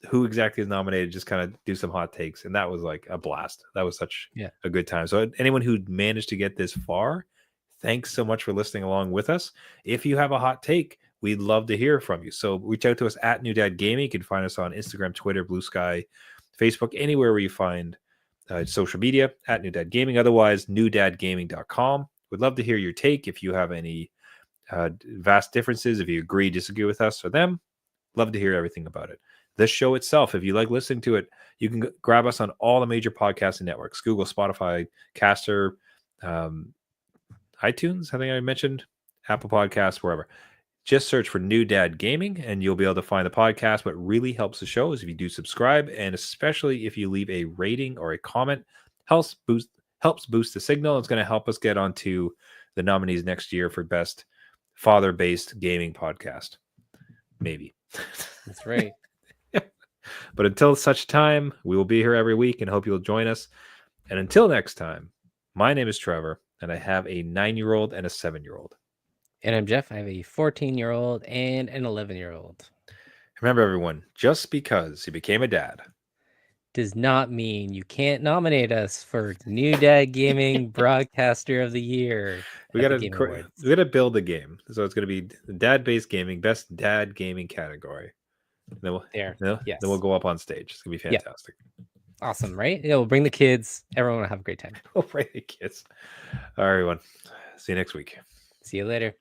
who exactly is nominated. Just kind of do some hot takes, and that was like a blast. That was such a good time. So anyone who managed to get this far, thanks so much for listening along with us. If you have a hot take, we'd love to hear from you. So reach out to us at New Dad Gaming. You can find us on Instagram, Twitter, Blue Sky, Facebook, anywhere where you find social media at New Dad Gaming. Otherwise, newdadgaming.com. We'd love to hear your take. If you have any vast differences, if you agree, disagree with us or them, love to hear everything about it. The show itself, if you like listening to it, you can grab us on all the major podcasting networks: Google, Spotify, Caster, iTunes, I think I mentioned, Apple Podcasts, wherever. Just search for New Dad Gaming and you'll be able to find the podcast. What really helps the show is if you do subscribe, and especially if you leave a rating or a comment, helps boost the signal. It's going to help us get onto the nominees next year for best father-based gaming podcast. Maybe. That's right. But until such time, we will be here every week and hope you'll join us. And until next time, my name is Trevor, and I have a 9-year-old and a 7-year-old. And I'm Jeff. I have a 14-year-old and an 11-year-old. Remember, everyone, just because you became a dad does not mean you can't nominate us for New Dad Gaming Broadcaster of the Year. We gotta build the game, so it's gonna be dad-based gaming, best dad gaming category. And then we'll go up on stage. It's gonna be fantastic. Yep. Awesome, right? Yeah, we'll bring the kids. Everyone will have a great time. We'll bring the kids. All right, everyone. See you next week. See you later.